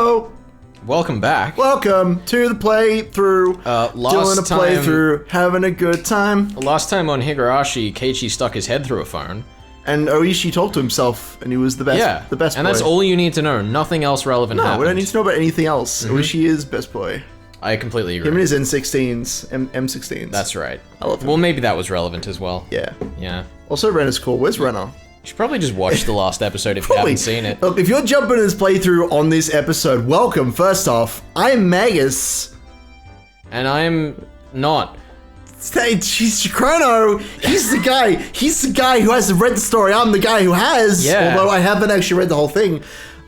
Hello. Welcome back. Welcome to the playthrough. Doing a playthrough, having a good time. Last time on Higurashi, Keiichi stuck his head through a phone. And Oishi talked to himself, and he was the best. Yeah, the best. And boy. That's all you need to know. Nothing else relevant happened. We don't need to know about anything else. Oishi is best boy. I completely agree. Him and his N16s, M16s. That's right. I love him. Well, maybe that was relevant as well. Yeah. Yeah. Also, Renner's cool. Where's Renner? You should probably just watch the last episode if you haven't seen it. Look, if you're jumping this playthrough on this episode, welcome. First off, I'm Magus. And I'm not. She's Chrono. He's the guy. He's the guy who hasn't read the story. I'm the guy who has. Yeah. Although I haven't actually read the whole thing.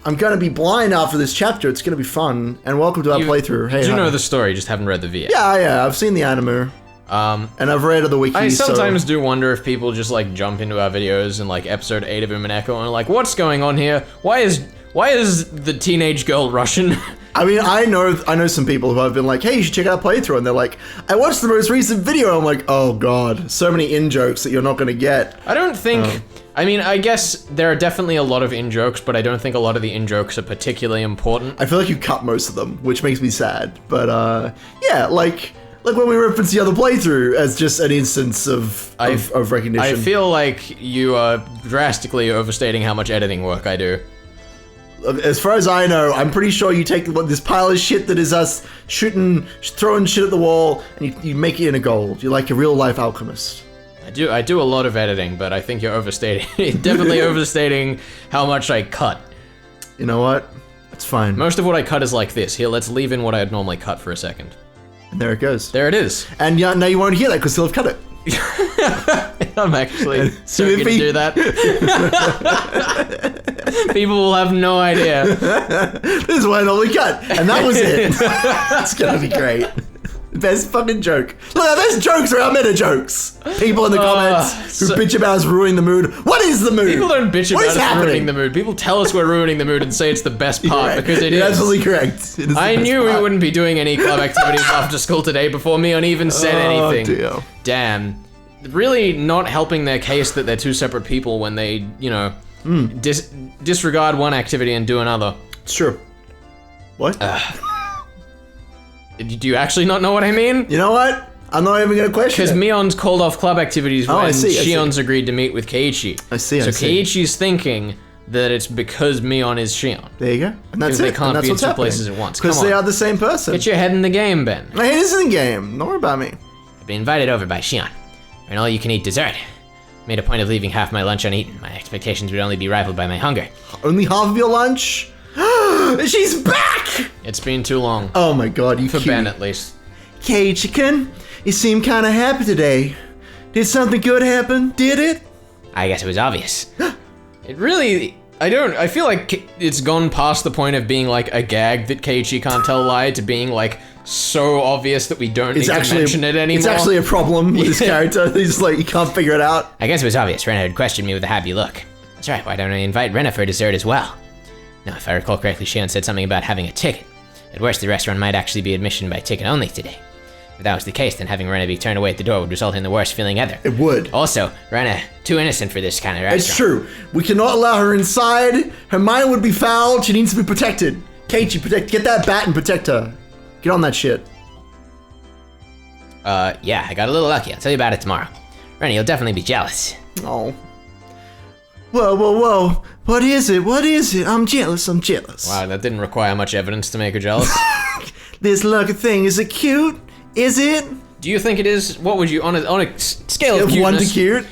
I'm gonna be blind after this chapter. It's gonna be fun. And welcome to our playthrough. Hey, you know the story, just haven't read the VF. Yeah. I've seen the anime. And I've read the wiki. I sometimes do wonder if people just like jump into our videos and like episode 8 of Umineko and are like, what's going on here? Why is the teenage girl Russian? I mean, I know some people who have been like, hey, you should check out playthrough, and they're like, I watched the most recent video, and I'm like, oh god, so many in-jokes that you're not gonna get. I don't think, I mean, I guess there are definitely a lot of in-jokes, but I don't think a lot of the in-jokes are particularly important. I feel like you cut most of them, which makes me sad, but yeah, like when we reference the other playthrough as just an instance of recognition. I feel like you are drastically overstating how much editing work I do. As far as I know, I'm pretty sure you take this pile of shit that is us throwing shit at the wall, and you make it into gold. You're like a real life alchemist. I do a lot of editing, but I think you're overstating. Definitely overstating how much I cut. You know what? It's fine. Most of what I cut is like this. Here, let's leave in what I'd normally cut for a second. And there it goes. There it is. And yeah, now you won't hear that because he'll have cut it. I'm actually so good to do that. People will have no idea. This is what I normally cut. And that was it. It's gonna be great. Best fucking joke. Look, our best jokes are our meta jokes. People in the comments who bitch about us ruining the mood. What is the mood? People don't bitch about us ruining the mood. People tell us we're ruining the mood and say it's the best part because it is. You're absolutely correct. I knew we wouldn't be doing any club activities after school today before Mion even said anything. Dear. Damn. Really not helping their case that they're two separate people when they, you know, disregard one activity and do another. It's true. What? Do you actually not know what I mean? You know what? I'm not even gonna question it. Because Mion's called off club activities when Shion's agreed to meet with Keiichi. I see. So Keiichi's thinking that it's because Mion is Shion. There you go. And that's it. They can't and that's be in what's two happening. places at once. Because they are the same person. Get your head in the game, Ben. My head is in the game. Don't worry about me. I've been invited over by Shion for an all-you-can-eat dessert. Made a point of leaving half my lunch uneaten. My expectations would only be rivaled by my hunger. Only half of your lunch? She's back! It's been too long. Oh my god, you For Ben, at least. Keiichi-kun, you seem kind of happy today. Did something good happen? Did it? I guess it was obvious. It really... I feel like it's gone past the point of being like a gag that Keiichi can't tell a lie to being like so obvious that we don't need to mention it anymore. It's actually a problem with his character. He's like, you can't figure it out. I guess it was obvious. Rena had questioned me with a happy look. That's right, why don't I invite Rena for dessert as well? Now, if I recall correctly, Shion said something about having a ticket. At worst, the restaurant might actually be admission by ticket only today. If that was the case, then having Rena be turned away at the door would result in the worst feeling ever. It would. Also, Rena, too innocent for this kind of restaurant. It's true. We cannot allow her inside. Her mind would be fouled. She needs to be protected. Keiichi, get that bat and protect her. Get on that shit. Yeah, I got a little lucky. I'll tell you about it tomorrow. Rena, you'll definitely be jealous. Oh. Whoa. What is it? I'm jealous. Wow, that didn't require much evidence to make her jealous. This lucky thing, is it cute? Is it? Do you think it is? What would you, on a scale of cuteness? 1 to cute?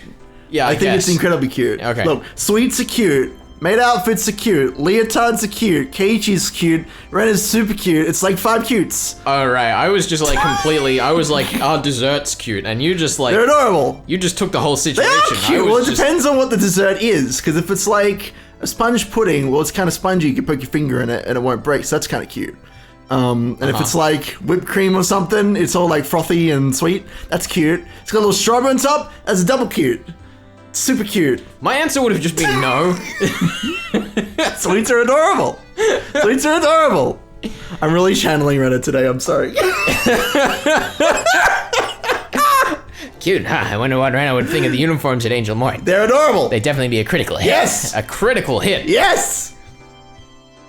Yeah, I think it's incredibly cute. Okay. Look, sweets are cute. Maid outfits are cute. Leotards are cute. Keiichi's cute. Rena's super cute. It's like 5 cutes. Alright, I was just like completely, I was like, our dessert's cute, and you just like... They're adorable. You just took the whole situation. They are cute. Well, it depends on what the dessert is, because if it's like a sponge pudding, well, it's kind of spongy. You can poke your finger in it and it won't break, so that's kind of cute. And if it's like whipped cream or something, it's all like frothy and sweet. That's cute. It's got a little strawberry on top. That's a double cute. Super cute. My answer would have just been no. Sweets are adorable. Sweets are adorable. I'm really channeling Reddit today. I'm sorry. Cute, huh? I wonder what Rena would think of the uniforms at Angel Mort. They're adorable. They'd definitely be a critical hit. Yes. A critical hit. Yes.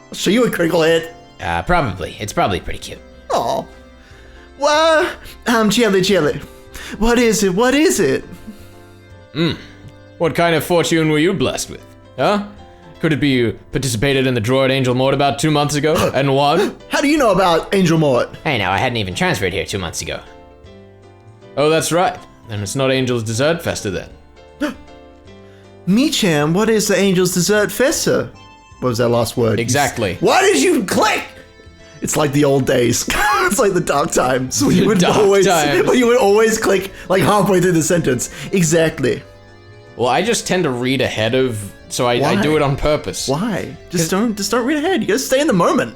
I'll show you a critical hit. Probably. It's probably pretty cute. Oh. Well, Jelly. What is it? What is it? What kind of fortune were you blessed with? Huh? Could it be you participated in the draw at Angel Mort about 2 months ago and won? How do you know about Angel Mort? Hey, now I hadn't even transferred here 2 months ago. Oh, that's right. Then it's not Angel's Dessert Festa then. Michan, what is the Angel's Dessert Festa? What was that last word? Exactly. Why did you click? It's like the old days. It's like the dark times. When you would always click like halfway through the sentence. Exactly. Well, I just tend to read ahead of, so I do it on purpose. Why? Just don't read ahead. You gotta stay in the moment.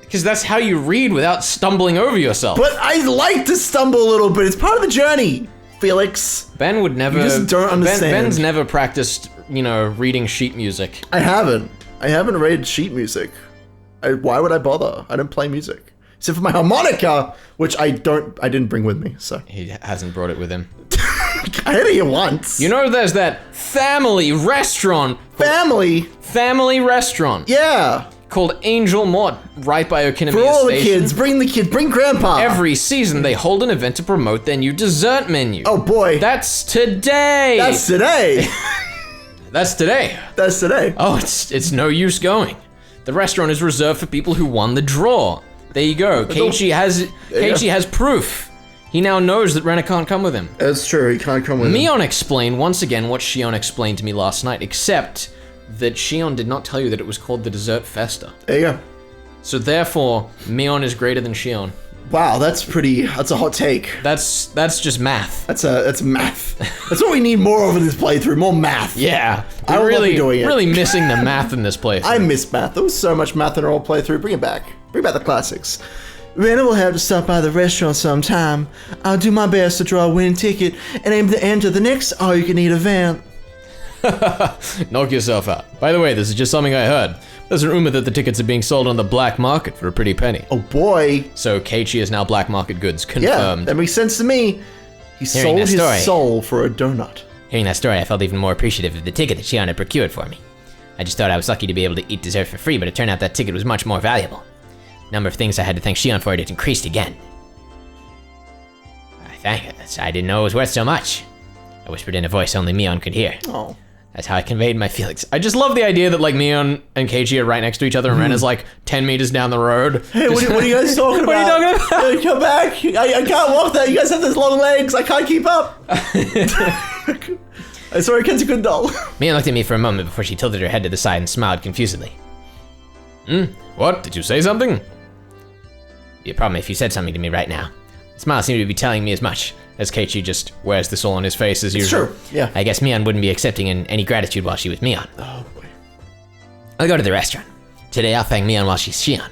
Because that's how you read without stumbling over yourself. But I like to stumble a little bit. It's part of the journey, Felix. Ben would never. You just don't understand. Ben's never practiced, reading sheet music. I haven't read sheet music. Why would I bother? I don't play music. Except for my harmonica, which I didn't bring with me, so. He hasn't brought it with him. I had it here once. There's that family restaurant. Family restaurant. Yeah. Called Angel Mort, right by Okinamiya For all the Station. kids, bring the kids, bring Grandpa. Every season, they hold an event to promote their new dessert menu. Oh boy. That's today. That's today. That's today. That's today. Oh, it's no use going. The restaurant is reserved for people who won the draw. There you go. Keiichi has proof. He now knows that Rena can't come with him. That's true, he can't come with him. Mion explained once again what Shion explained to me last night, except that Shion did not tell you that it was called the Dessert Festa. There you go. So therefore, Mion is greater than Shion. Wow, that's a hot take. That's just math. That's math. That's what we need more of in this playthrough, more math. Yeah. I We're really doing it. Really missing the math in this playthrough. I miss math. There was so much math in our old playthrough. Bring it back. Bring back the classics. Rena will have to stop by the restaurant sometime. I'll do my best to draw a winning ticket and aim to enter the next all-you-can-eat event. Knock yourself out. By the way, this is just something I heard. There's a rumor that the tickets are being sold on the black market for a pretty penny. Oh boy. So Keiichi is now black market goods, confirmed. Yeah, that makes sense to me. He sold his soul for a donut. Hearing that story, I felt even more appreciative of the ticket that Shion had procured for me. I just thought I was lucky to be able to eat dessert for free, but it turned out that ticket was much more valuable. The number of things I had to thank Shion for it increased again. I didn't know it was worth so much. I whispered in a voice only Mion could hear. Oh. That's how I conveyed my feelings. I just love the idea that like Mion and Keiichi are right next to each other and Rena's like 10 meters down the road. Hey, what are you guys talking about? What are you talking about? Come back. I can't walk that. You guys have those long legs. I can't keep up. Sorry, Ken's a good doll. Mion looked at me for a moment before she tilted her head to the side and smiled confusedly. What? Did you say something? Be a problem if you said something to me right now. The smile seemed to be telling me as much, as Keiichi just wears the soul on his face as usual. Sure, yeah. I guess Mion wouldn't be accepting any gratitude while she was Mion. Oh, boy. I'll go to the restaurant. Today I'll thank Mion while she's Shion.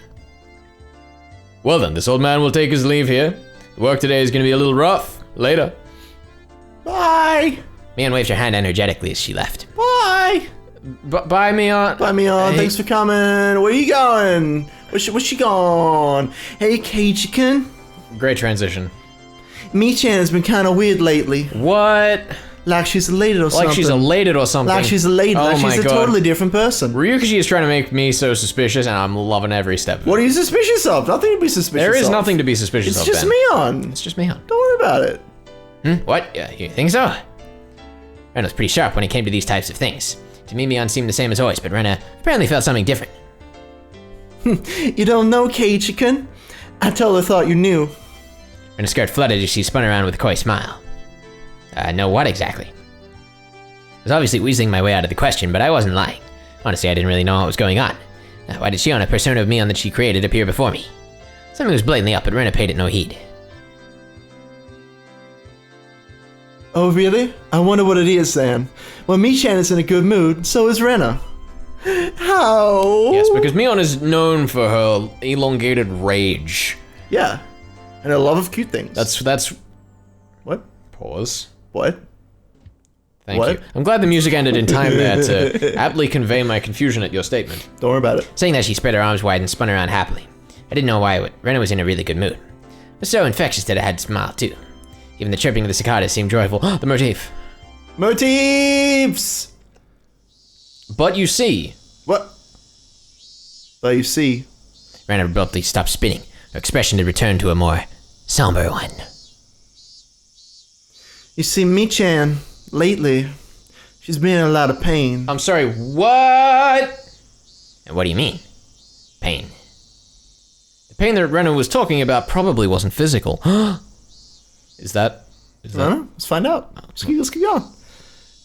Well then, this old man will take his leave here. The work today is gonna be a little rough. Later. Bye. Mion waved her hand energetically as she left. Bye. Bye, Mion. Bye, Mion. Hey. Thanks for coming. Where are you going? Where's she gone? Hey, Keiichi-kun. Great transition. Michan has been kind of weird lately. What? Like she's elated or something. Like she's elated or something. Like she's elated. Oh like she's a totally different person. Ryukishi is trying to make me so suspicious, and I'm loving every step of it. What are you suspicious of? Nothing to be suspicious of. There is nothing to be suspicious of, It's just Ben. Mion. It's just Mion. Don't worry about it. What? Yeah, you think so? Ren was pretty sharp when it came to these types of things. To me, Mion seemed the same as always, but Rena apparently felt something different. You don't know, Keiichi-kun? I totally thought you knew. Rena's skirt fluttered as she spun around with a coy smile. Know what exactly? I was obviously weaseling my way out of the question, but I wasn't lying. Honestly, I didn't really know what was going on. Why did Shion, a persona of Mion that she created, appear before me? Something was blatantly up, but Rena paid it no heed. Oh, really? I wonder what it is then. Well, Michan is in a good mood, so is Rena. How? Yes, because Mion is known for her elongated rage. Yeah. And a love of cute things. That's... What? Pause. What? Thank you. I'm glad the music ended in time there to aptly convey my confusion at your statement. Don't worry about it. Saying that, she spread her arms wide and spun around happily. I didn't know why, but Rena was in a really good mood. It was so infectious that I had to smile too. Even the chirping of the cicadas seemed joyful. The motif. Motifs! But you see... What? But you see... Rena abruptly stopped spinning, her expression had returned to a more somber one. You see, Mi-chan, lately, she's been in a lot of pain. I'm sorry, what? And what do you mean? Pain. The pain that Rena was talking about probably wasn't physical. Is that? I don't know. Let's find out. Let's keep going.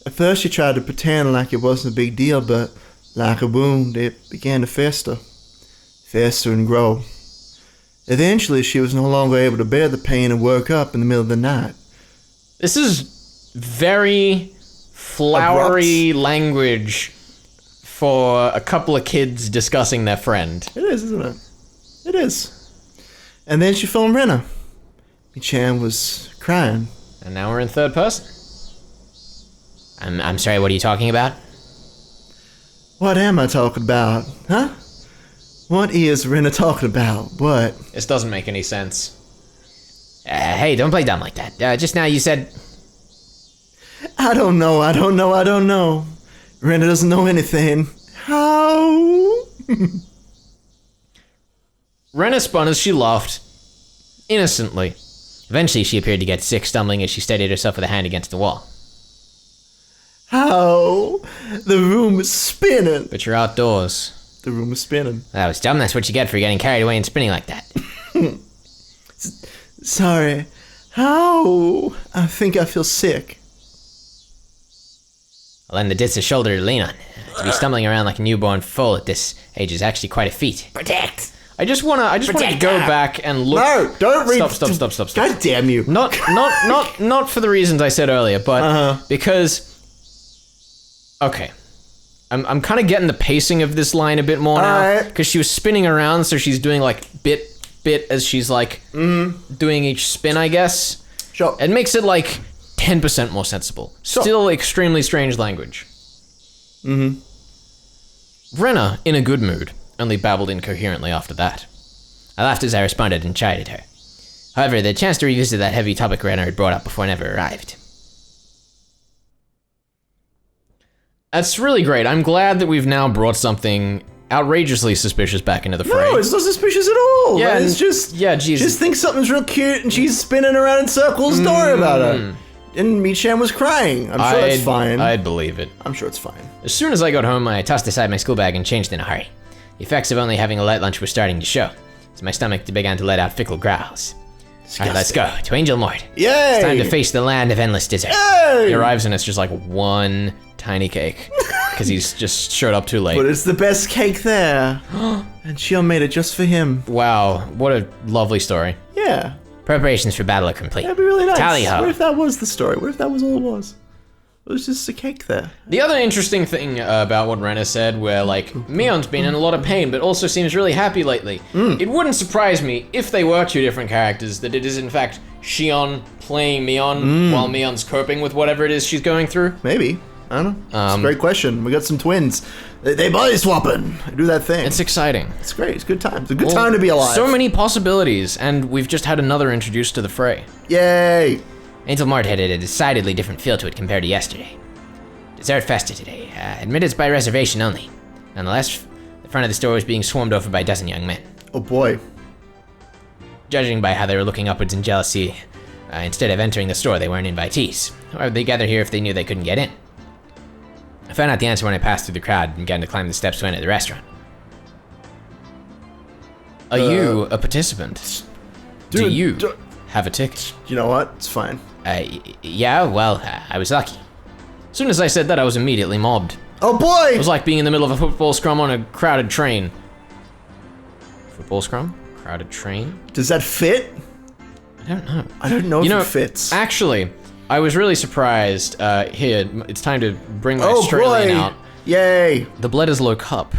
At first, she tried to pretend like it wasn't a big deal, but like a wound, it began to fester and grow. Eventually, she was no longer able to bear the pain and woke up in the middle of the night. This is very flowery language for a couple of kids discussing their friend. It is, isn't it? It is. And then she filmed Rena. Mi-chan was crying. And now we're in third person. I'm sorry, what are you talking about? What am I talking about? Huh? What is Rena talking about? What? This doesn't make any sense. Hey, don't play dumb like that. Just now you said... I don't know. Rena doesn't know anything. How? Rena spun as she laughed, innocently. Eventually, she appeared to get sick, stumbling as she steadied herself with a hand against the wall. How? The room is spinning. But you're outdoors. The room is spinning. That was dumb. That's what you get for getting carried away and spinning like that. Sorry. How? I think I feel sick. Well, then the dit's a shoulder to lean on. To be stumbling around like a newborn foal at this age is actually quite a feat. Protect. I just wanna go back and look. No, don't read. Stop. God damn you. Not for the reasons I said earlier, but because. Okay, I'm kind of getting the pacing of this line a bit more now because she was spinning around, so she's doing like bit as she's like doing each spin, I guess. Sure. It makes it like 10% more sensible. Sure. Still extremely strange language. Rena, in a good mood, only babbled incoherently after that. I laughed as I responded and chided her. However, the chance to revisit that heavy topic Rena had brought up before never arrived. That's really great. I'm glad that we've now brought something outrageously suspicious back into the fray. No, it's not suspicious at all. Yeah, it's just Jesus. Just think something's real cute and she's spinning around in circles. Don't worry about it. And Mi-chan was crying. I'm sure it's fine. I'd believe it. I'm sure it's fine. As soon as I got home, I tossed aside my school bag and changed in a hurry. The effects of only having a light lunch were starting to show, as my stomach began to let out fickle growls. Alright, let's go. To Angel Mort. Yay! It's time to face the land of endless dessert. Yay! He arrives and it's just like one tiny cake. Because he's just showed up too late. But it's the best cake there. And Shion made it just for him. Wow, what a lovely story. Yeah. Preparations for battle are complete. That'd be really nice. Tally-ho. What if that was the story? What if that was all it was? It was just a cake there. The other interesting thing about what Rena said, where like, Mion's been in a lot of pain, but also seems really happy lately. It wouldn't surprise me if they were two different characters, that it is in fact Shion playing Mion while Mion's coping with whatever it is she's going through. Maybe. I don't know. It's a great question. We got some twins. They body swapping. They do that thing. It's exciting. It's great. It's a good time. It's a good time to be alive. So many possibilities, and we've just had another introduced to the fray. Yay! Angel Mort had a decidedly different feel to it compared to yesterday. Dessert festa today. Admitteds by reservation only. Nonetheless, the front of the store was being swarmed over by a dozen young men. Oh boy. Judging by how they were looking upwards in jealousy, instead of entering the store, they weren't invitees. Why would they gather here if they knew they couldn't get in? I found out the answer when I passed through the crowd and began to climb the steps to enter the restaurant. Are you a participant? Dude, Do you have a ticket? You know what? It's fine. Yeah, well, I was lucky. As soon as I said that, I was immediately mobbed. Oh boy! It was like being in the middle of a football scrum on a crowded train. Football scrum? Crowded train? Does that fit? I don't know. I don't know if it fits. Actually, I was really surprised. Here, it's time to bring my Australian out. Yay! The Bledisloe Cup.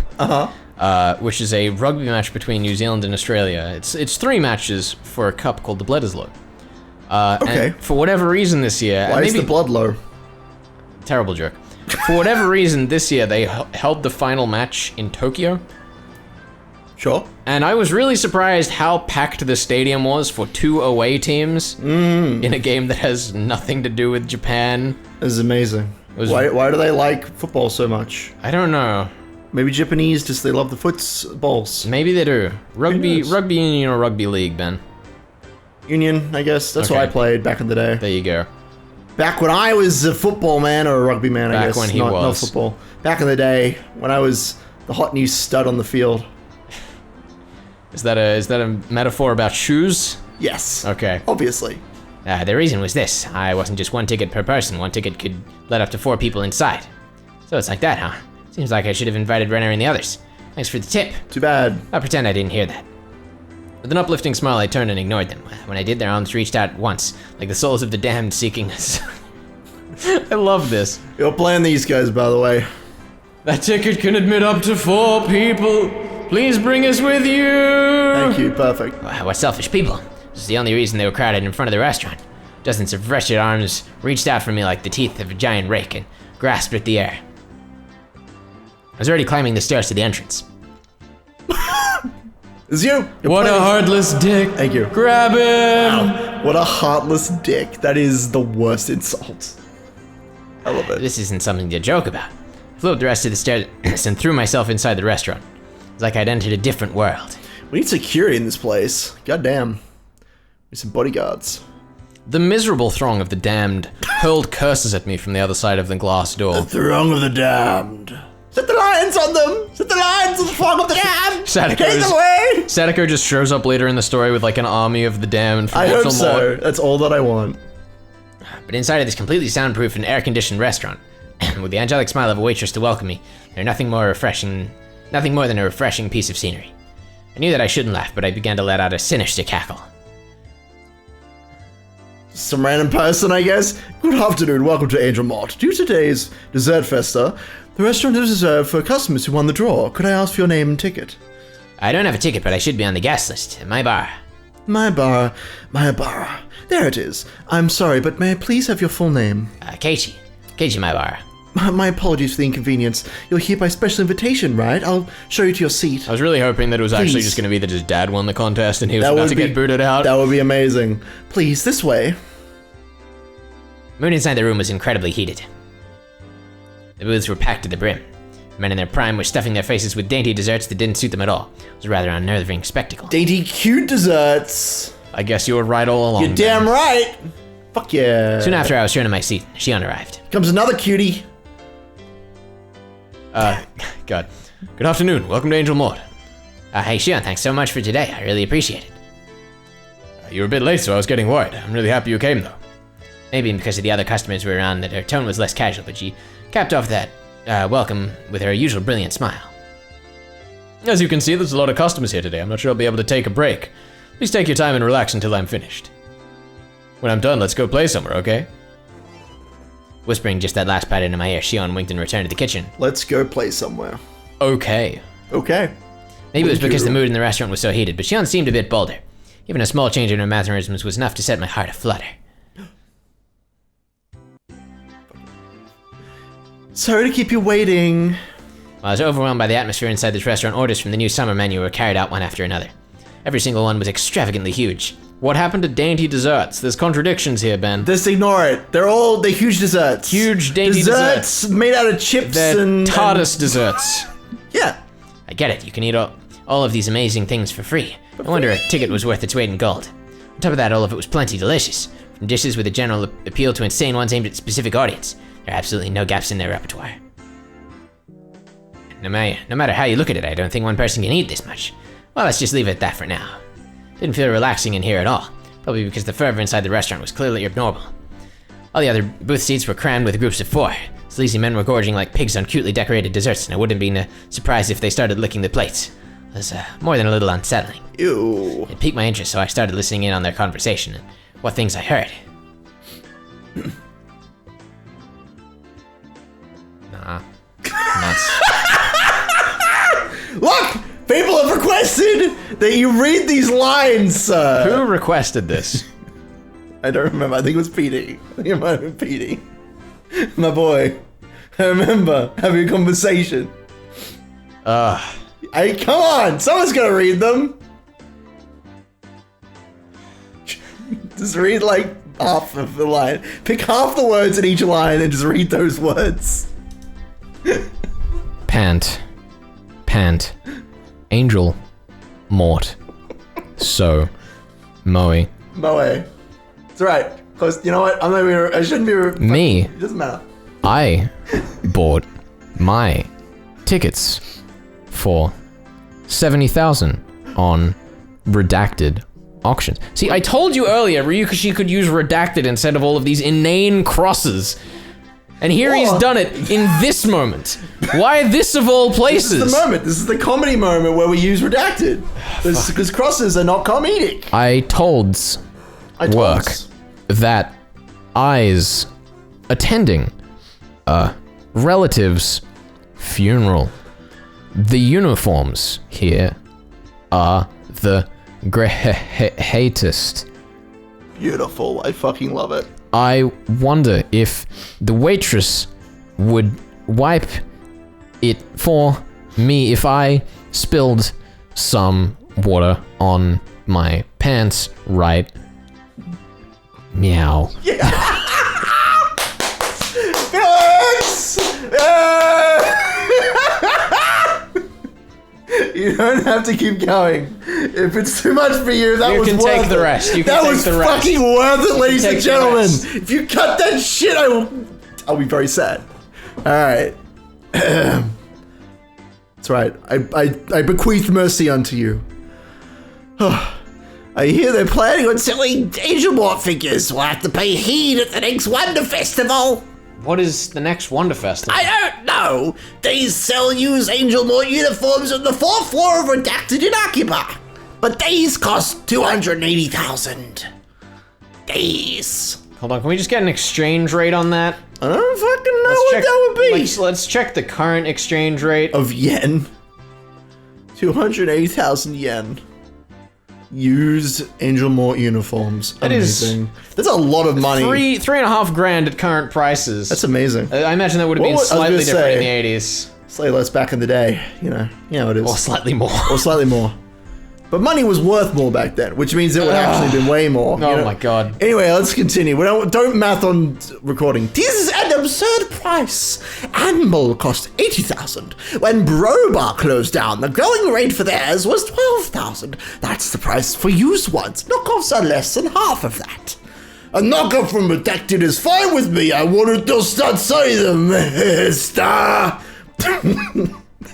Which is a rugby match between New Zealand and Australia. It's 3 matches for a cup called the Bledisloe. Okay. And for whatever reason this year... Why is the blood low? Terrible joke. For whatever reason this year, they held the final match in Tokyo. Sure. And I was really surprised how packed the stadium was for 2 away teams in a game that has nothing to do with Japan. This is amazing. Why do they like football so much? I don't know. Maybe Japanese, just they love the footballs. Maybe they do. Rugby union or rugby league, Ben? Union, I guess. That's what Okay. I played back in the day. There you go. Back when I was a football man or a rugby man, I Back guess. when he not was. football. Back in the day, when I was the hot new stud on the field. Is that a metaphor about shoes? Yes. Okay. Obviously. The reason was this. I wasn't just one ticket per person. One ticket could let up to 4 people inside. So it's like that, huh? Seems like I should have invited Renner and the others. Thanks for the tip. Too bad. I'll pretend I didn't hear that. With an uplifting smile, I turned and ignored them. When I did, their arms reached out once, like the souls of the damned seeking us. I love this. You're playing these guys, by the way. That ticket can admit up to 4 people. Please bring us with you. Thank you, perfect. What selfish people. This is the only reason they were crowded in front of the restaurant. Dozens of wretched arms reached out for me like the teeth of a giant rake and grasped at the air. I was already climbing the stairs to the entrance. It's you. You're What a playing. heartless dick. Thank you. Grab him. Wow. What a heartless dick. That is the worst insult. I love it. This isn't something to joke about. I flew up the rest of the stairs and threw myself inside the restaurant. It's like I'd entered a different world. We need security in this place. Goddamn. We need some bodyguards. The miserable throng of the damned hurled curses at me from the other side of the glass door. Throng of the damned. Set the lions on them! Set the lions on the throng of the damned! Take them away! Sadako just shows up later in the story with like an army of the damned from I hope Angel so. Mort. That's all that I want. But inside of this completely soundproof and air-conditioned restaurant, with the angelic smile of a waitress to welcome me, there's nothing more than a refreshing piece of scenery. I knew that I shouldn't laugh, but I began to let out a sinister cackle. Some random person, I guess. Good afternoon, welcome to Angel Mort. Due to today's dessert festa, the restaurant is reserved for customers who won the draw. Could I ask for your name and ticket? I don't have a ticket, but I should be on the guest list. My bar. My bar. There it is. I'm sorry, but may I please have your full name? Keiichi. Keiichi, my bar. My apologies for the inconvenience. You're here by special invitation, right? I'll show you to your seat. I was really hoping that it was actually Please. just going to be that his dad won the contest and he was about to get booted out. That would be amazing. Please, this way. Mood inside the room was incredibly heated. The booths were packed to the brim. Men in their prime were stuffing their faces with dainty desserts that didn't suit them at all. It was a rather unnerving spectacle. Dainty cute desserts. I guess you were right all along. You're damn right. Fuck yeah. Soon after I was shown to my seat, Shion arrived. Comes another cutie. God. Good afternoon. Welcome to Angel Mort. Hey Shion, thanks so much for today. I really appreciate it. You were a bit late, so I was getting worried. I'm really happy you came, though. Maybe because of the other customers who were around that her tone was less casual, but she capped off that welcome with her usual brilliant smile. As you can see, there's a lot of customers here today. I'm not sure I'll be able to take a break. Please take your time and relax until I'm finished. When I'm done, let's go play somewhere, okay? Whispering just that last part into my ear, Shion winked and returned to the kitchen. Let's go play somewhere. Okay. Okay. Maybe it was because the mood in the restaurant was so heated, but Shion seemed a bit bolder. Even a small change in her mannerisms was enough to set my heart aflutter. Sorry to keep you waiting. While I was overwhelmed by the atmosphere inside this restaurant, orders from the new summer menu were carried out one after another. Every single one was extravagantly huge. What happened to dainty desserts? There's contradictions here, Ben. Just ignore it. They're huge desserts. Huge dainty desserts. Made out of chips They're and... TARDIS desserts. Yeah. I get it, you can eat all of these amazing things for free. No wonder a ticket was worth its weight in gold. On top of that, all of it was plenty delicious. From dishes with a general appeal to insane ones aimed at a specific audience. There are absolutely no gaps in their repertoire. No matter how you look at it, I don't think one person can eat this much. Well, let's just leave it at that for now. Didn't feel relaxing in here at all. Probably because the fervor inside the restaurant was clearly abnormal. All the other booth seats were crammed with groups of 4. Sleazy men were gorging like pigs on cutely decorated desserts, and I wouldn't have been surprised if they started licking the plates. It was more than a little unsettling. Ew. It piqued my interest, so I started listening in on their conversation and what things I heard. Nah. Nuts. Look! People have requested that you read these lines, sir. Who requested this? I don't remember. I think it was Petey. I think it might have been Petey. My boy. I remember having a conversation. Hey, come on! Someone's gonna read them! Just read like half of the line. Pick half the words in each line and just read those words. Pant. hand. Angel Mort. So Moe. Moe. It's alright. Close. You know what? I shouldn't be. Me. It doesn't matter. I bought my tickets for 70,000 on redacted auctions. See, I told you earlier, Ryukashi could use redacted instead of all of these inane crosses. And here he's done it in this moment. Why this of all places? This is the moment. This is the comedy moment where we use redacted. Because crosses are not comedic. I told work that I's attending a relative's funeral. The uniforms here are the greatest. Beautiful. I fucking love it. I wonder if the waitress would wipe it for me if I spilled some water on my pants, right? Meow. Yeah. Felix! You don't have to keep going. If it's too much for you, that was worth it. You can take the rest. That was fucking worth it, ladies and gentlemen. If you cut that shit, I'll be very sad. All right. That's right. I bequeath mercy unto you. I hear they're planning on selling Angel Mort figures. We'll have to pay heed at the next Wonder Festival. What is the next Wonder Festival? I don't know. They sell used Angel Mort uniforms on the 4th floor of Redacted in Akiba. But these cost 280,000. These. Hold on, can we just get an exchange rate on that? I don't fucking know what that would be. Let's check the current exchange rate. Of yen. 280,000 yen. Used Angel Mort uniforms. That amazing. That's a lot of money. $3.5 grand at current prices. That's amazing. I imagine that would have been slightly different in the 80s. Slightly less back in the day, you know it is. Or slightly more. Or slightly more. But money was worth more back then, which means it would actually been way more. Oh my god. Anyway, let's continue. We don't math on recording. This is an absurd price. Animal cost 80,000. When Brobar closed down, the going rate for theirs was 12,000. That's the price for used ones. Knockoffs are less than half of that. A knockoff from Redacted is fine with me. I wanted to start selling them. Star.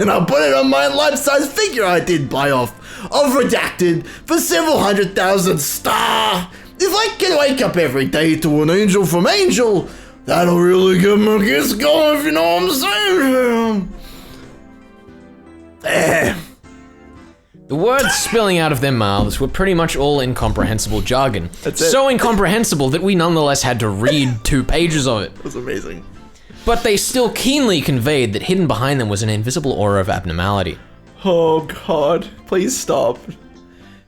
And I'll put it on my life-size figure I did buy off of Redacted for several 100,000 star. If I can wake up every day to an angel from Angel, that'll really get my kids going, if you know what I'm saying. The words spilling out of their mouths were pretty much all incomprehensible jargon. That's it. So incomprehensible that we nonetheless had to read 2 pages of it. It was amazing. But they still keenly conveyed that hidden behind them was an invisible aura of abnormality. Oh god, please stop.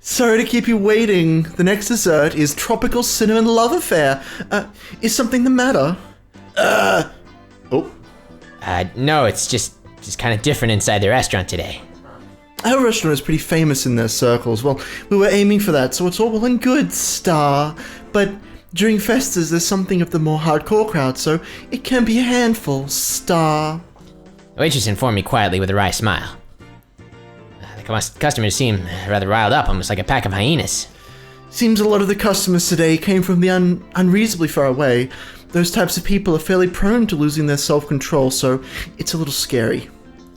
Sorry to keep you waiting. The next dessert is Tropical Cinnamon Love Affair. Is something the matter? No, it's just kind of different inside the restaurant today. Our restaurant is pretty famous in their circles. Well, we were aiming for that, so it's all well and good, Star. But during festas, there's something of the more hardcore crowd, so it can be a handful, Star. The waitress informed me quietly with a wry smile. The customers seem rather riled up, almost like a pack of hyenas. Seems a lot of the customers today came from the unreasonably far away. Those types of people are fairly prone to losing their self-control, so it's a little scary.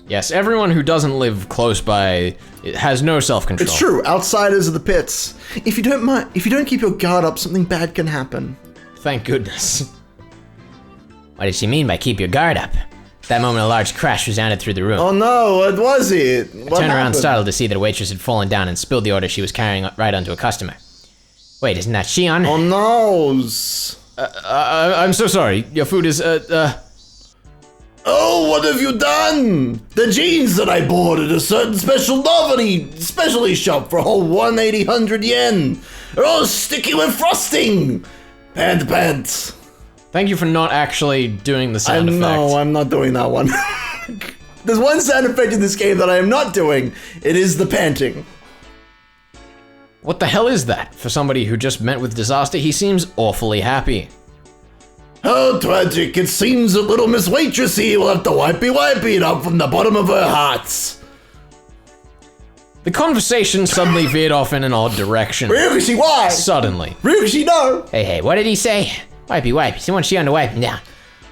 Yes, everyone who doesn't live close by has no self-control. It's true. Outsiders are the pits. If you don't keep your guard up, something bad can happen. Thank goodness. What did she mean by keep your guard up? At that moment, a large crash resounded through the room. Oh no, what was it? I turned around startled to see that a waitress had fallen down and spilled the order she was carrying right onto a customer. Wait, isn't that Shion? Oh no! I'm so sorry. Your food is, Oh, what have you done? The jeans that I bought at a certain specialty shop for a whole 100 yen. They're all sticky with frosting. Pants. Thank you for not actually doing the sound effect. No, I'm not doing that one. There's one sound effect in this game that I am not doing. It is the panting. What the hell is that? For somebody who just met with disaster, he seems awfully happy. How tragic. It seems that little Miss Waitressy will have to wipey it up from the bottom of her hearts. The conversation suddenly veered off in an odd direction. Ryugashi, why? Suddenly. Ryugashi, no! Hey, what did he say? Wipey. He wants Shion to wipe him down.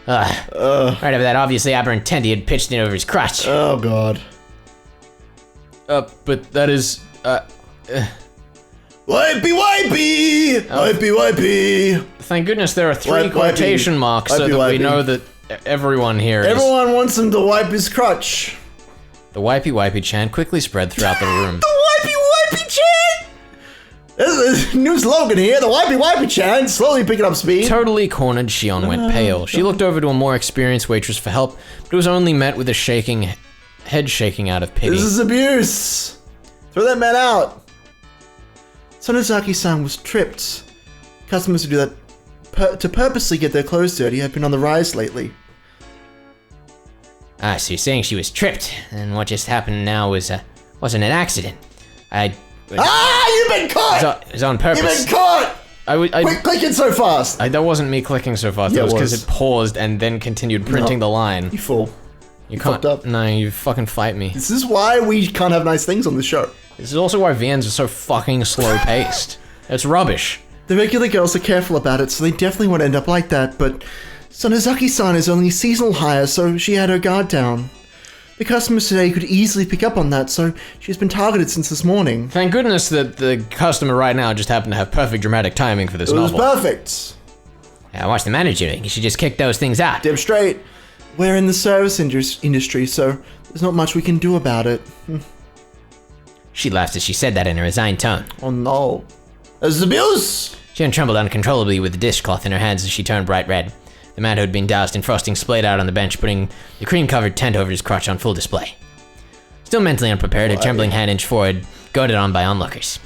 Right over that obviously aberrant tent he had pitched in over his crotch. Oh, God. But that is, Wipey! Thank goodness there are three Wipey. quotation marks so that we know that everyone here is... Everyone wants him to wipe his crotch. The wipey chant quickly spread throughout the room. The wipey chant! There's a new slogan here, the wipey chant, slowly picking up speed. Totally cornered, Shion went pale. She looked over to a more experienced waitress for help, but it was only met with a head shaking out of pity. This is abuse. Throw that man out. Sonozaki-san was tripped. Customers who do that to purposely get their clothes dirty have been on the rise lately. Ah, so you're saying she was tripped, and what just happened now wasn't an accident. You've been caught! It was on purpose. You've been caught! Quit clicking so fast! That wasn't me clicking so fast, Yeah, that was because it paused and then continued printing the line. You fool. You can't, fucked up. No, you fucking fight me. This is why we can't have nice things on the show. This is also why VNs are so fucking slow-paced. It's rubbish. The regular girls are careful about it, so they definitely won't end up like that, but Sonozaki-san is only seasonal hire, so she had her guard down. The customers today could easily pick up on that, so she's been targeted since this morning. Thank goodness that the customer right now just happened to have perfect dramatic timing for this novel. It was perfect. Yeah, what's the manager doing? You should just kick those things out. Damn straight. We're in the service industry, so there's not much we can do about it. She laughed as she said that in a resigned tone. Oh no. This is abuse! She trembled uncontrollably with the dishcloth in her hands as she turned bright red. The man who had been doused in frosting splayed out on the bench, putting the cream-covered tent over his crotch on full display. Still mentally unprepared, her trembling hand inched forward, goaded on by onlookers.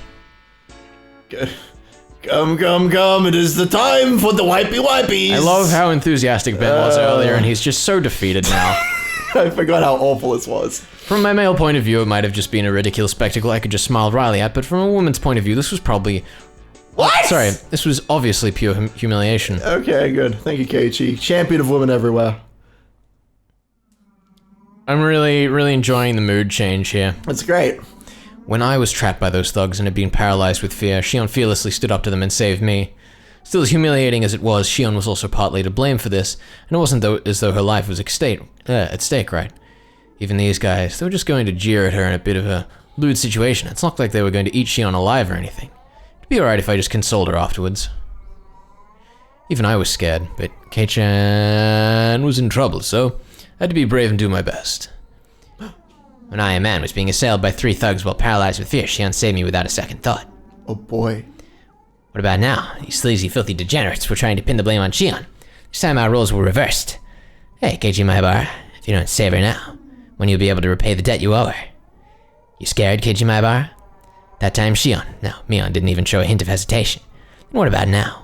Come, it is the time for the wipey-wipies! I love how enthusiastic Ben was earlier, and he's just so defeated now. I forgot how awful this was. From my male point of view, it might have just been a ridiculous spectacle I could just smile wryly at, but from a woman's point of view, this was probably... What? Sorry, this was obviously pure humiliation. Okay, good. Thank you, Keiichi. Champion of women everywhere. I'm really enjoying the mood change here. That's great. When I was trapped by those thugs and had been paralyzed with fear, Shion fearlessly stood up to them and saved me. Still, as humiliating as it was, Shion was also partly to blame for this, and it wasn't as though her life was at stake, right? Even these guys, they were just going to jeer at her in a bit of a lewd situation. It's not like they were going to eat Shion alive or anything. It'd be alright if I just consoled her afterwards. Even I was scared, but Keiichi was in trouble, so I had to be brave and do my best. When I, a man, was being assailed by 3 thugs while paralyzed with fear, Shion saved me without a second thought. Oh boy. What about now? These sleazy, filthy degenerates were trying to pin the blame on Shion. This time our roles were reversed. Hey, Keiichi Maibara, if you don't save her now, when you'll be able to repay the debt you owe her? You scared, Keiichi Maibara? That time Shion, no, Mion didn't even show a hint of hesitation. And what about now?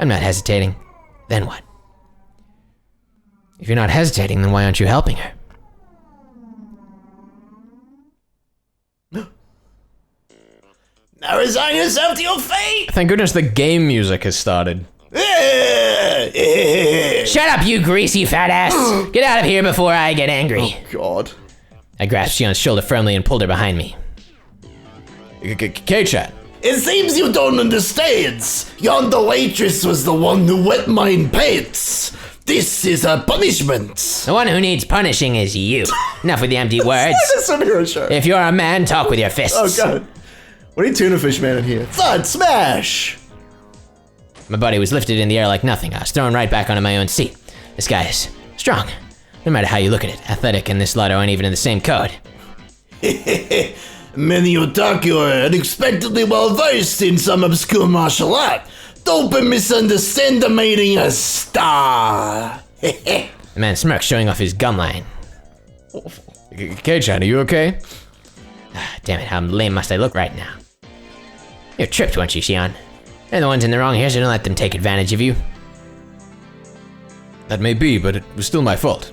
I'm not hesitating. Then what? If you're not hesitating, then why aren't you helping her? Now resign yourself to your fate! Thank goodness the game music has started. Shut up, you greasy fat ass! Get out of here before I get angry. Oh, God. I grasped Shion's shoulder firmly and pulled her behind me. Keiichi. It seems you don't understand. Yonder waitress was the one who wet mine pants. This is a punishment. The one who needs punishing is you. Enough with the empty words. It's a superhero show. If you're a man, talk with your fists. Oh, God. What are you tuna fish man in here? Thud, smash! My body was lifted in the air like nothing. I was thrown right back onto my own seat. This guy is strong. No matter how you look at it, athletic and this lotto aren't even in the same code. Many otaku are unexpectedly well versed in some obscure martial art. Don't be misunderstanding a star. The man smirked, showing off his gum line. Keiichi, are you okay? Damn it, how lame must I look right now? You're tripped, weren't you, Shion? They're the ones in the wrong here, so don't let them take advantage of you. That may be, but it was still my fault.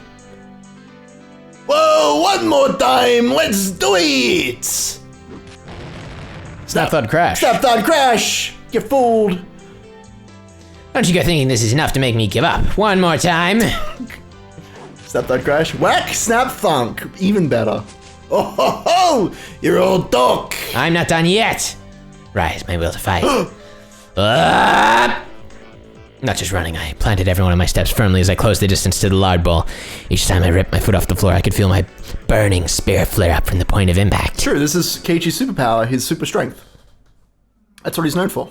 Whoa, one more time, let's do it! Snap, thud, crash. Snap, thud, crash! Get fooled. Don't you go thinking this is enough to make me give up. One more time. Snap, thud, crash. Whack, snap, thunk. Even better. Oh ho ho! You're all dog. I'm not done yet. Rise, my will to fight. Not just running, I planted every one of my steps firmly as I closed the distance to the lard bowl. Each time I ripped my foot off the floor, I could feel my burning spear flare up from the point of impact. True, this is Keiichi's superpower, his super strength. That's what he's known for.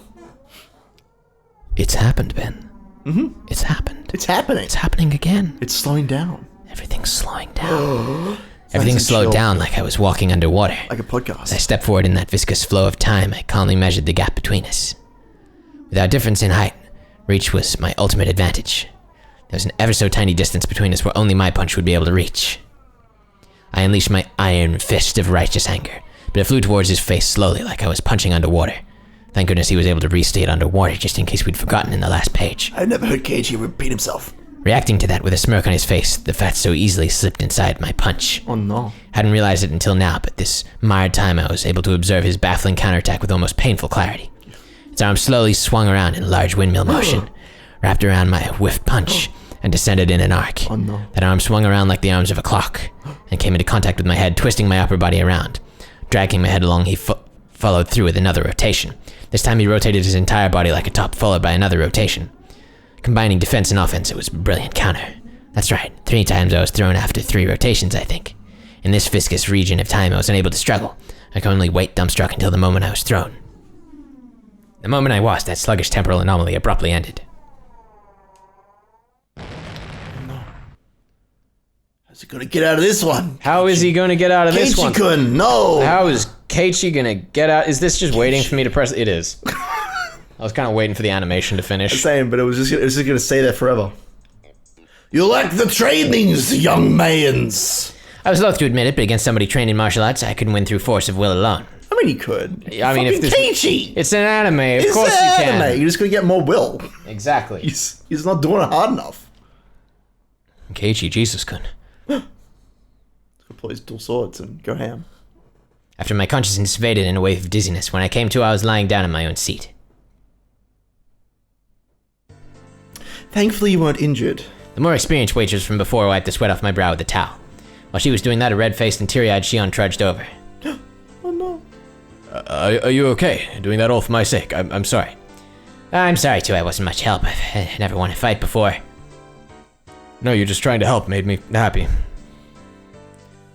It's happened, Ben. Mm-hmm. It's happened. It's happening. It's happening again. It's slowing down. Everything's slowing down. Everything slowed down like I was walking underwater. Like a podcast. As I stepped forward in that viscous flow of time, I calmly measured the gap between us. Without difference in height, reach was my ultimate advantage. There was an ever so tiny distance between us where only my punch would be able to reach. I unleashed my iron fist of righteous anger, but it flew towards his face slowly like I was punching underwater. Thank goodness he was able to restate underwater just in case we'd forgotten in the last page. I've never heard Keiichi repeat himself. Reacting to that with a smirk on his face, the fat so easily slipped inside my punch. Oh no. Hadn't realized it until now, but this mired time I was able to observe his baffling counterattack with almost painful clarity. His arm slowly swung around in a large windmill motion, wrapped around my whiffed punch, and descended in an arc. Oh no. That arm swung around like the arms of a clock, and came into contact with my head, twisting my upper body around. Dragging my head along, he followed through with another rotation. This time he rotated his entire body like a top, followed by another rotation. Combining defense and offense, it was a brilliant counter. That's right, 3 times I was thrown after 3 rotations, I think. In this viscous region of time, I was unable to struggle. I could only wait dumbstruck until the moment I was thrown. The moment I was, that sluggish temporal anomaly abruptly ended. How's he gonna get out of this one? How is he gonna get out of this one? Keiichi-kun, no! How is Keiichi gonna get out? Is this just waiting for me to press? It is. I was kind of waiting for the animation to finish. Same, but it was just gonna stay there forever. You lack the trainings, young mans. I was loath to admit it, but against somebody trained in martial arts, I couldn't win through force of will alone. I mean, you could. I mean, if this, Keiichi! It's an anime, of It's course an you can. anime. You're just gonna get more will. Exactly. He's not doing it hard enough. Keiichi, Jesus-kun. Pull his dual swords and go ham. After my consciousness faded in a wave of dizziness, when I came to, I was lying down in my own seat. Thankfully, you weren't injured. The more experienced waitress from before wiped the sweat off my brow with a towel. While she was doing that, a red-faced and teary-eyed Shion trudged over. Oh no. Are you okay? Doing that all for my sake. I'm sorry. I'm sorry too, I wasn't much help. I've never won a fight before. No, you're just trying to help made me happy.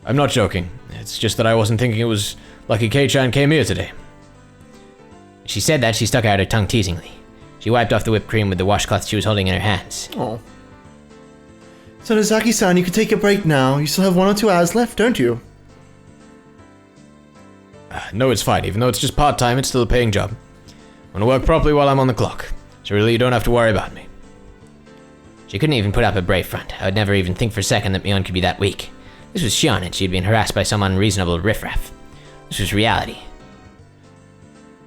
I'm not joking. It's just that I wasn't thinking it was lucky Kei-chan came here today. As she said that, she stuck out her tongue teasingly. She wiped off the whipped cream with the washcloth she was holding in her hands. Oh. So Nozaki-san, you can take a break now. You still have 1 or 2 hours left, don't you? No, it's fine. Even though it's just part-time, it's still a paying job. I want to work properly while I'm on the clock. So really, you don't have to worry about me. She couldn't even put up a brave front. I would never even think for a second that Mion could be that weak. This was Shion, and she had been harassed by some unreasonable riffraff. This was reality.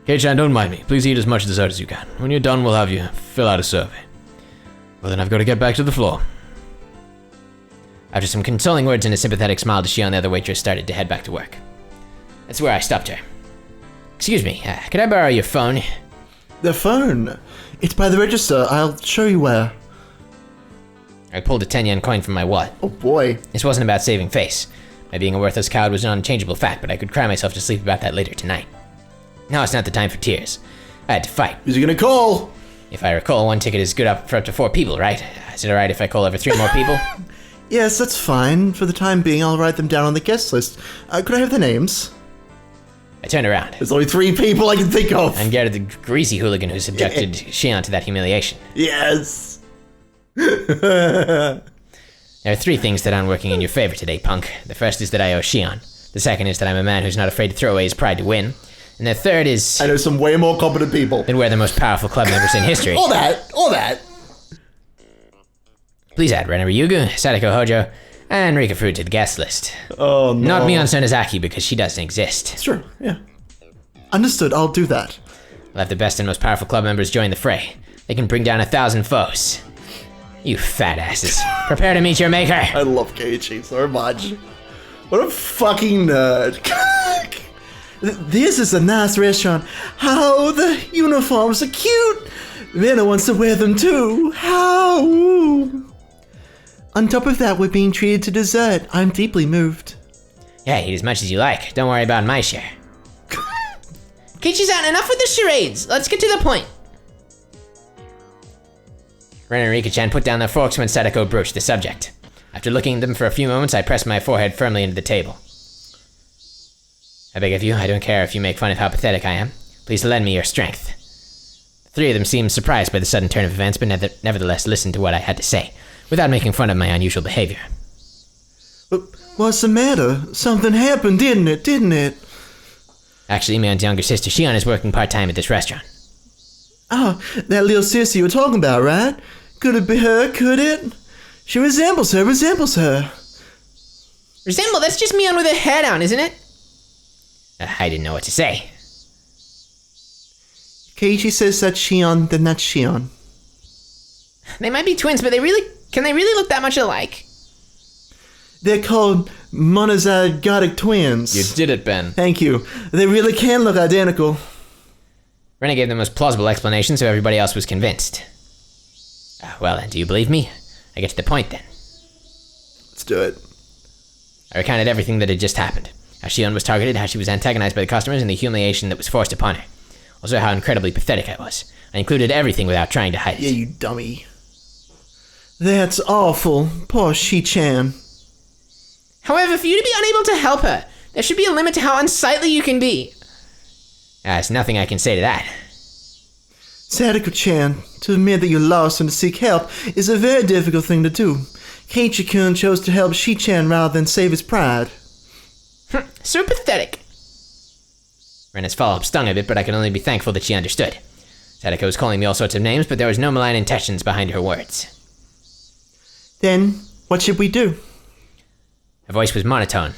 Kei-chan, don't mind me. Please eat as much dessert as you can. When you're done, we'll have you fill out a survey. Well, then I've got to get back to the floor. After some consoling words and a sympathetic smile to Shion, the other waitress started to head back to work. That's where I stopped her. Excuse me, could I borrow your phone? The phone? It's by the register. I'll show you where. I pulled a 10-yen coin from my wallet. Oh boy. This wasn't about saving face. My being a worthless coward was an unchangeable fact, but I could cry myself to sleep about that later tonight. Now it's not the time for tears. I had to fight. Who's he gonna call? If I recall, 1 ticket is good up for up to 4 people, right? Is it alright if I call over 3 more people? Yes, that's fine. For the time being, I'll write them down on the guest list. Could I have the names? I turned around. There's only 3 people I can think of. And Garrett, the greasy hooligan who subjected Shion to that humiliation. Yes. There are 3 things that aren't working in your favor today, punk. The first is that I owe Shion. The second is that I'm a man who's not afraid to throw away his pride to win. And the third is... I know some way more competent people. That we're the most powerful club members in history. All that. Please add Renner Ryugu, Sadako Hojo, and Rika Fruit to the guest list. Oh no. Not Mion Sonozaki because she doesn't exist. It's true, yeah. Understood, I'll do that. I'll have the best and most powerful club members join the fray. They can bring down 1,000 foes. You fat asses. Prepare to meet your maker. I love Keiichi so much. What a fucking nerd. This is a nice restaurant. How the uniforms are cute. Rena wants to wear them too. How? On top of that, we're being treated to dessert. I'm deeply moved. Yeah, eat as much as you like. Don't worry about my share. Keiichi-san, enough with the charades. Let's get to the point. Ren and Rika-chan put down their forks when Sadako broached the subject. After looking at them for a few moments, I pressed my forehead firmly into the table. I beg of you, I don't care if you make fun of how pathetic I am. Please lend me your strength. The three of them seemed surprised by the sudden turn of events, but nevertheless listened to what I had to say, without making fun of my unusual behavior. What's the matter? Something happened, didn't it? Actually, Mion's younger sister, Shion, is working part-time at this restaurant. Oh, that little sister you were talking about, right? Could it be her, could it? She resembles her. Resemble? That's just Mion with her hair down, isn't it? I didn't know what to say. Keiichi says that's Shion, then that's Shion. They might be twins, but can they really look that much alike? They're called monozygotic twins. You did it, Ben. Thank you. They really can look identical. Rena gave the most plausible explanation, so everybody else was convinced. Well then, do you believe me? I get to the point then. Let's do it. I recounted everything that had just happened. How Shion was targeted, how she was antagonized by the customers, and the humiliation that was forced upon her. Also how incredibly pathetic I was. I included everything without trying to hide it. Yeah, you dummy. That's awful. Poor Shi-chan. However, for you to be unable to help her, there should be a limit to how unsightly you can be. There's nothing I can say to that. Sadako-chan, to admit that you're lost and to seek help is a very difficult thing to do. Keiichi-kun chose to help Shi-chan rather than save his pride. So pathetic. Rena's follow-up stung a bit, but I can only be thankful that she understood. Sadako was calling me all sorts of names, but there was no malign intentions behind her words. Then, what should we do? Her voice was monotone,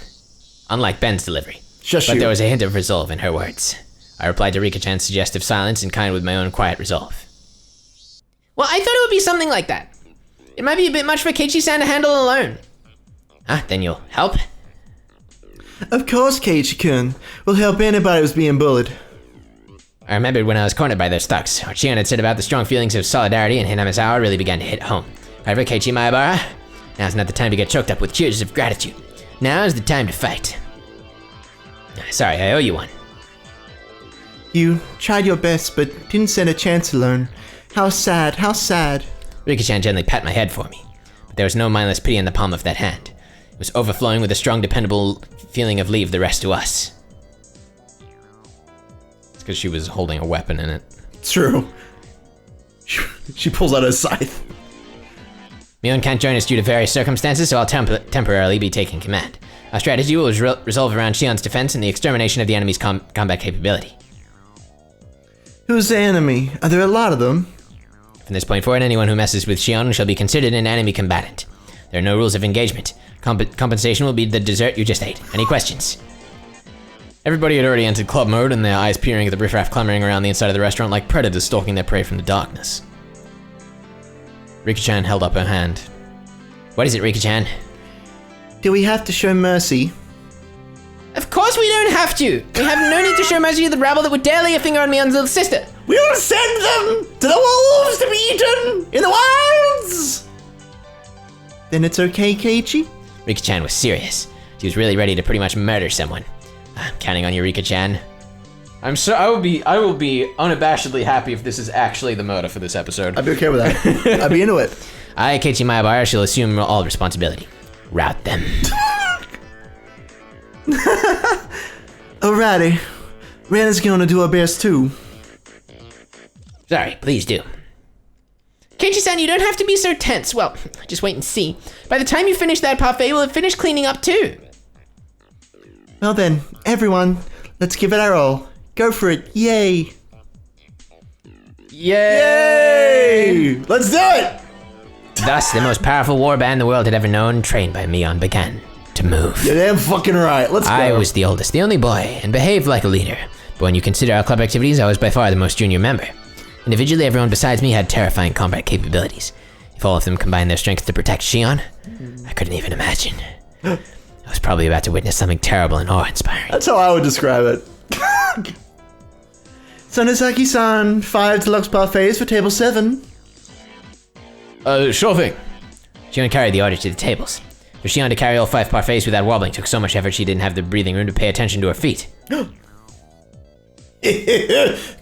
unlike Ben's delivery. Shush but you. there was a hint of resolve in her words. I replied to Rika-chan's suggestive silence in kind with my own quiet resolve. Well, I thought it would be something like that. It might be a bit much for Keiichi-san to handle alone. Then you'll help? Of course, Keiichi-kun. We'll help anybody who's being bullied. I remembered when I was cornered by those thugs. What Shion had said about the strong feelings of solidarity in Hinamizawa really began to hit home. However, Keiichi Maebara, now's not the time to get choked up with cheers of gratitude. Now's the time to fight. Sorry, I owe you one. You tried your best, but didn't stand a chance to learn. How sad, how sad. Rika-chan gently pat my head for me, but there was no mindless pity in the palm of that hand. It was overflowing with a strong, dependable feeling of leave the rest to us. It's because she was holding a weapon in it. It's true. She pulls out a scythe. Mion can't join us due to various circumstances, so I'll temporarily be taking command. Our strategy will resolve around Shion's defense and the extermination of the enemy's combat capability. Who's the enemy? Are there a lot of them? From this point forward, anyone who messes with Shion shall be considered an enemy combatant. There are no rules of engagement. Compensation will be the dessert you just ate. Any questions? Everybody had already entered club mode and their eyes peering at the riffraff clamoring around the inside of the restaurant like predators stalking their prey from the darkness. Rika-chan held up her hand. What is it, Rika-chan? Do we have to show mercy? Of course we don't have to! We have no need to show mercy to the rabble that would dare lay a finger on Mion's little sister! We will send them to the wolves to be eaten in the wilds! Then it's okay, Keiichi? Rika-chan was serious. She was really ready to pretty much murder someone. I'm counting on you, Rika-chan. I will be unabashedly happy if this is actually the murder for this episode. I'd be okay with that. I'd be into it. I, Keiichi Maebara, shall assume all responsibility. Rout them. Alrighty. Rena's gonna do her best too. Sorry, please do. Keiichi-san, you don't have to be so tense. Well, just wait and see. By the time you finish that parfait, we'll have finished cleaning up too. Well then, everyone, let's give it our all. Go for it. Yay. Yay! Let's do it! Thus, the most powerful warband the world had ever known, trained by Mion, began to move. You're damn fucking right. Let's go. I was the oldest, the only boy, and behaved like a leader. But when you consider our club activities, I was by far the most junior member. Individually, everyone besides me had terrifying combat capabilities. If all of them combined their strength to protect Shion, I couldn't even imagine. I was probably about to witness something terrible and awe-inspiring. That's how I would describe it. Sonozaki-san, 5 deluxe parfaits for table 7. Sure thing. Shion carried the order to the tables. For Shion to carry all 5 parfaits without wobbling took so much effort she didn't have the breathing room to pay attention to her feet.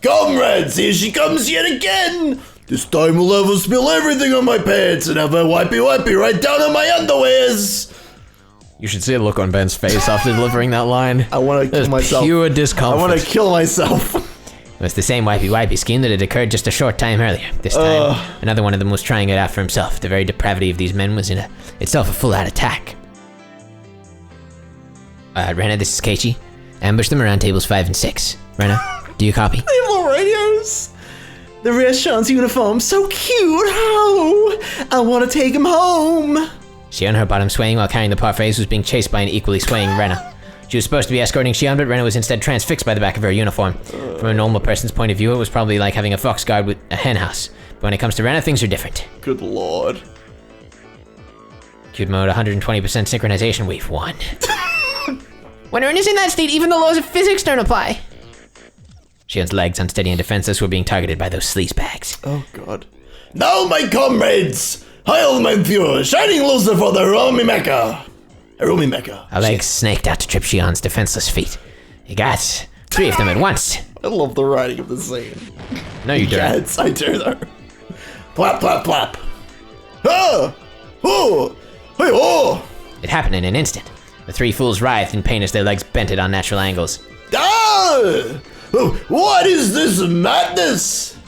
Comrades, here she comes yet again! This time we'll have her spill everything on my pants and have her wipey right down on my underwears! You should see the look on Ben's face after delivering that line. I want to kill myself. Pure discomfort. I want to kill myself. It was the same wipey scheme that had occurred just a short time earlier. This time, another one of them was trying it out for himself. The very depravity of these men was in itself a full-out attack. Rena, this is Keiichi. Ambush them around tables 5 and 6. Rena, do you copy? They have little radios. The restaurant's uniform, so cute. How? I want to take him home. Shion, her bottom swaying while carrying the parfaits, was being chased by an equally swaying Rena. She was supposed to be escorting Shion, but Rena was instead transfixed by the back of her uniform. From a normal person's point of view, it was probably like having a fox guard with a hen house. But when it comes to Rena, things are different. Good lord. Cute mode, 120% synchronization, we've won. When Rena's in that state, even the laws of physics don't apply. Shion's legs, unsteady and defenseless, were being targeted by those sleazebags. Oh god. Now, my comrades! Hail mein Führer, shining Lucifer, the Romy Mecca! Romy Mecca. Her legs snaked out to trip Shion's defenseless feet. He got 3 of them at once. I love the writing of the scene. No, you don't. Yes, I do though. Plap, plap, plap. Ah! Oh! Hey, oh! It happened in an instant. The 3 fools writhed in pain as their legs bent at unnatural angles. Ah! Oh, what is this madness?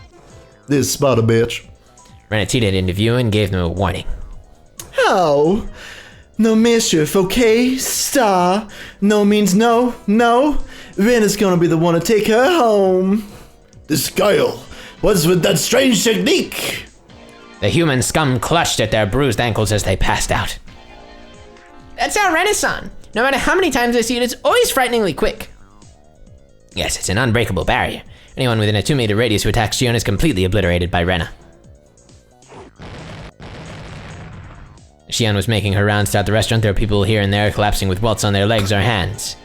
This spot a bitch. Rena teetered into view and gave them a warning. How? No mischief, okay? Star. No means no, no. Rena's gonna be the one to take her home. This guile. What's with that strange technique? The human scum clutched at their bruised ankles as they passed out. That's our Renaissance. No matter how many times I see it, it's always frighteningly quick. Yes, it's an unbreakable barrier. Anyone within a 2-meter radius who attacks Shion is completely obliterated by Rena. Shion was making her rounds throughout the restaurant. There were people here and there collapsing with welts on their legs or hands.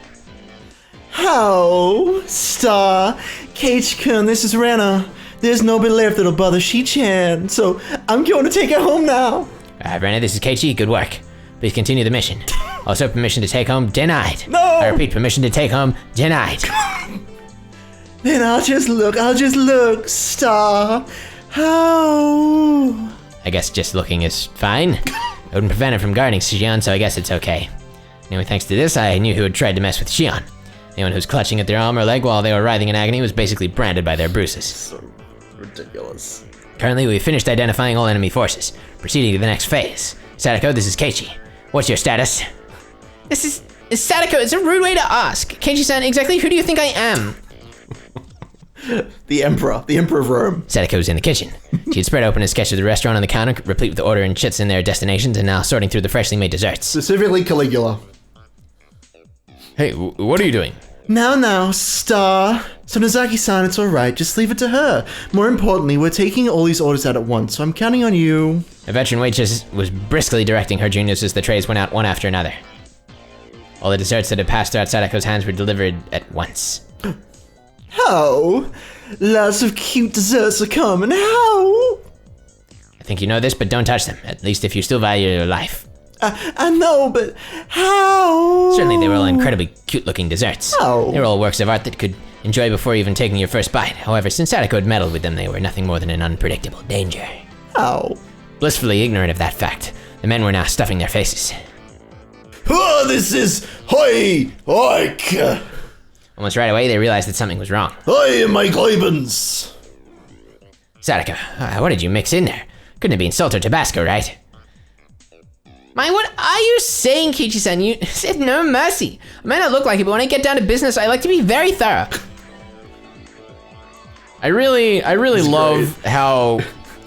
How? Star. Keiichi-kun, this is Rena. There's nobody left that'll bother Shi-chan, so I'm going to take her home now. Rena, this is Keiichi. Good work. Please continue the mission. Also, permission to take home denied. No! I repeat, permission to take home denied. Then I'll just look, Star. How? I guess just looking is fine. It wouldn't prevent it from guarding Shion, so I guess it's okay. Anyway, thanks to this, I knew who had tried to mess with Shion. Anyone who's clutching at their arm or leg while they were writhing in agony was basically branded by their bruises. So ridiculous. Currently, we've finished identifying all enemy forces. Proceeding to the next phase. Sadako, this is Keiichi. What's your status? This is Sadako, it's a rude way to ask. Keiichi-san, exactly who do you think I am? The Emperor of Rome. Sadako's in the kitchen. She had spread open a sketch of the restaurant on the counter, replete with the order and chits in their destinations, and now sorting through the freshly made desserts. Specifically Caligula. Hey, what are you doing? Now, Star. So Nozaki-san, it's alright, just leave it to her. More importantly, we're taking all these orders out at once, so I'm counting on you. A veteran waitress was briskly directing her juniors as the trays went out one after another. All the desserts that had passed throughout Sadako's hands were delivered at once. How? Lots of cute desserts are coming, how? I think you know this, but don't touch them, at least if you still value your life. I know, but how? Certainly they were all incredibly cute-looking desserts. How? They were all works of art that could enjoy before even taking your first bite. However, since Sadako had meddled with them, they were nothing more than an unpredictable danger. How? Blissfully ignorant of that fact, the men were now stuffing their faces. Oh, this is Oik. Almost right away, they realized that something was wrong. Hi, my Glebens. Sadako, what did you mix in there? Couldn't have been salt or Tabasco, right? What are you saying, Keiichi-san? You said no mercy. I may not look like it, but when I get down to business, I like to be very thorough. I really love how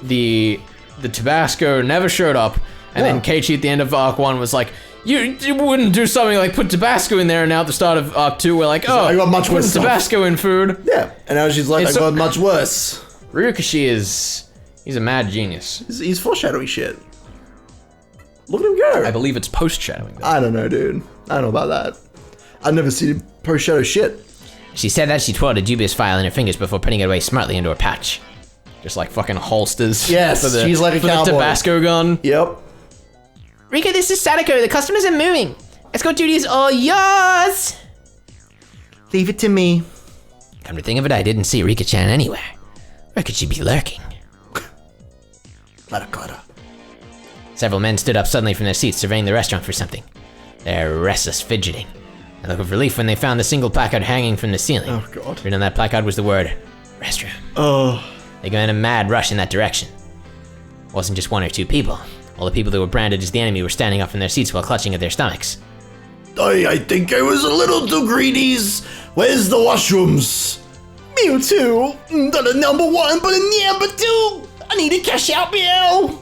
the Tabasco never showed up, and then Keiichi at the end of Arc 1 was like, you wouldn't do something like put Tabasco in there, and now at the start of Arc 2 we're like, oh, I got much worse Tabasco in food. Yeah, and now she's like, I got much worse. Ryukashi he's a mad genius. He's foreshadowing shit. Look at him go. I believe it's post-shadowing. I don't know, dude. I don't know about that. I've never seen him post-shadow shit. She said that she twirled a dubious file in her fingers before putting it away smartly into her pouch. Just like fucking holsters. Yes, she's like a cowboy. The Tabasco gun. Yep. Rika, this is Sadako. The customers are moving. Escort duty is all yours. Leave it to me. Come to think of it, I didn't see Rika-chan anywhere. Where could she be lurking? Marakata. Several men stood up suddenly from their seats, surveying the restaurant for something. Their restless fidgeting. A look of relief when they found the single placard hanging from the ceiling. Oh, God. Written on that placard was the word, restroom. Oh. They go in a mad rush in that direction. It wasn't just one or two people. All the people who were branded as the enemy were standing up from their seats while clutching at their stomachs. I think I was a little too greedy. Where's the washrooms? Me too. Not a number one, but a number two. I need to cash out, meow.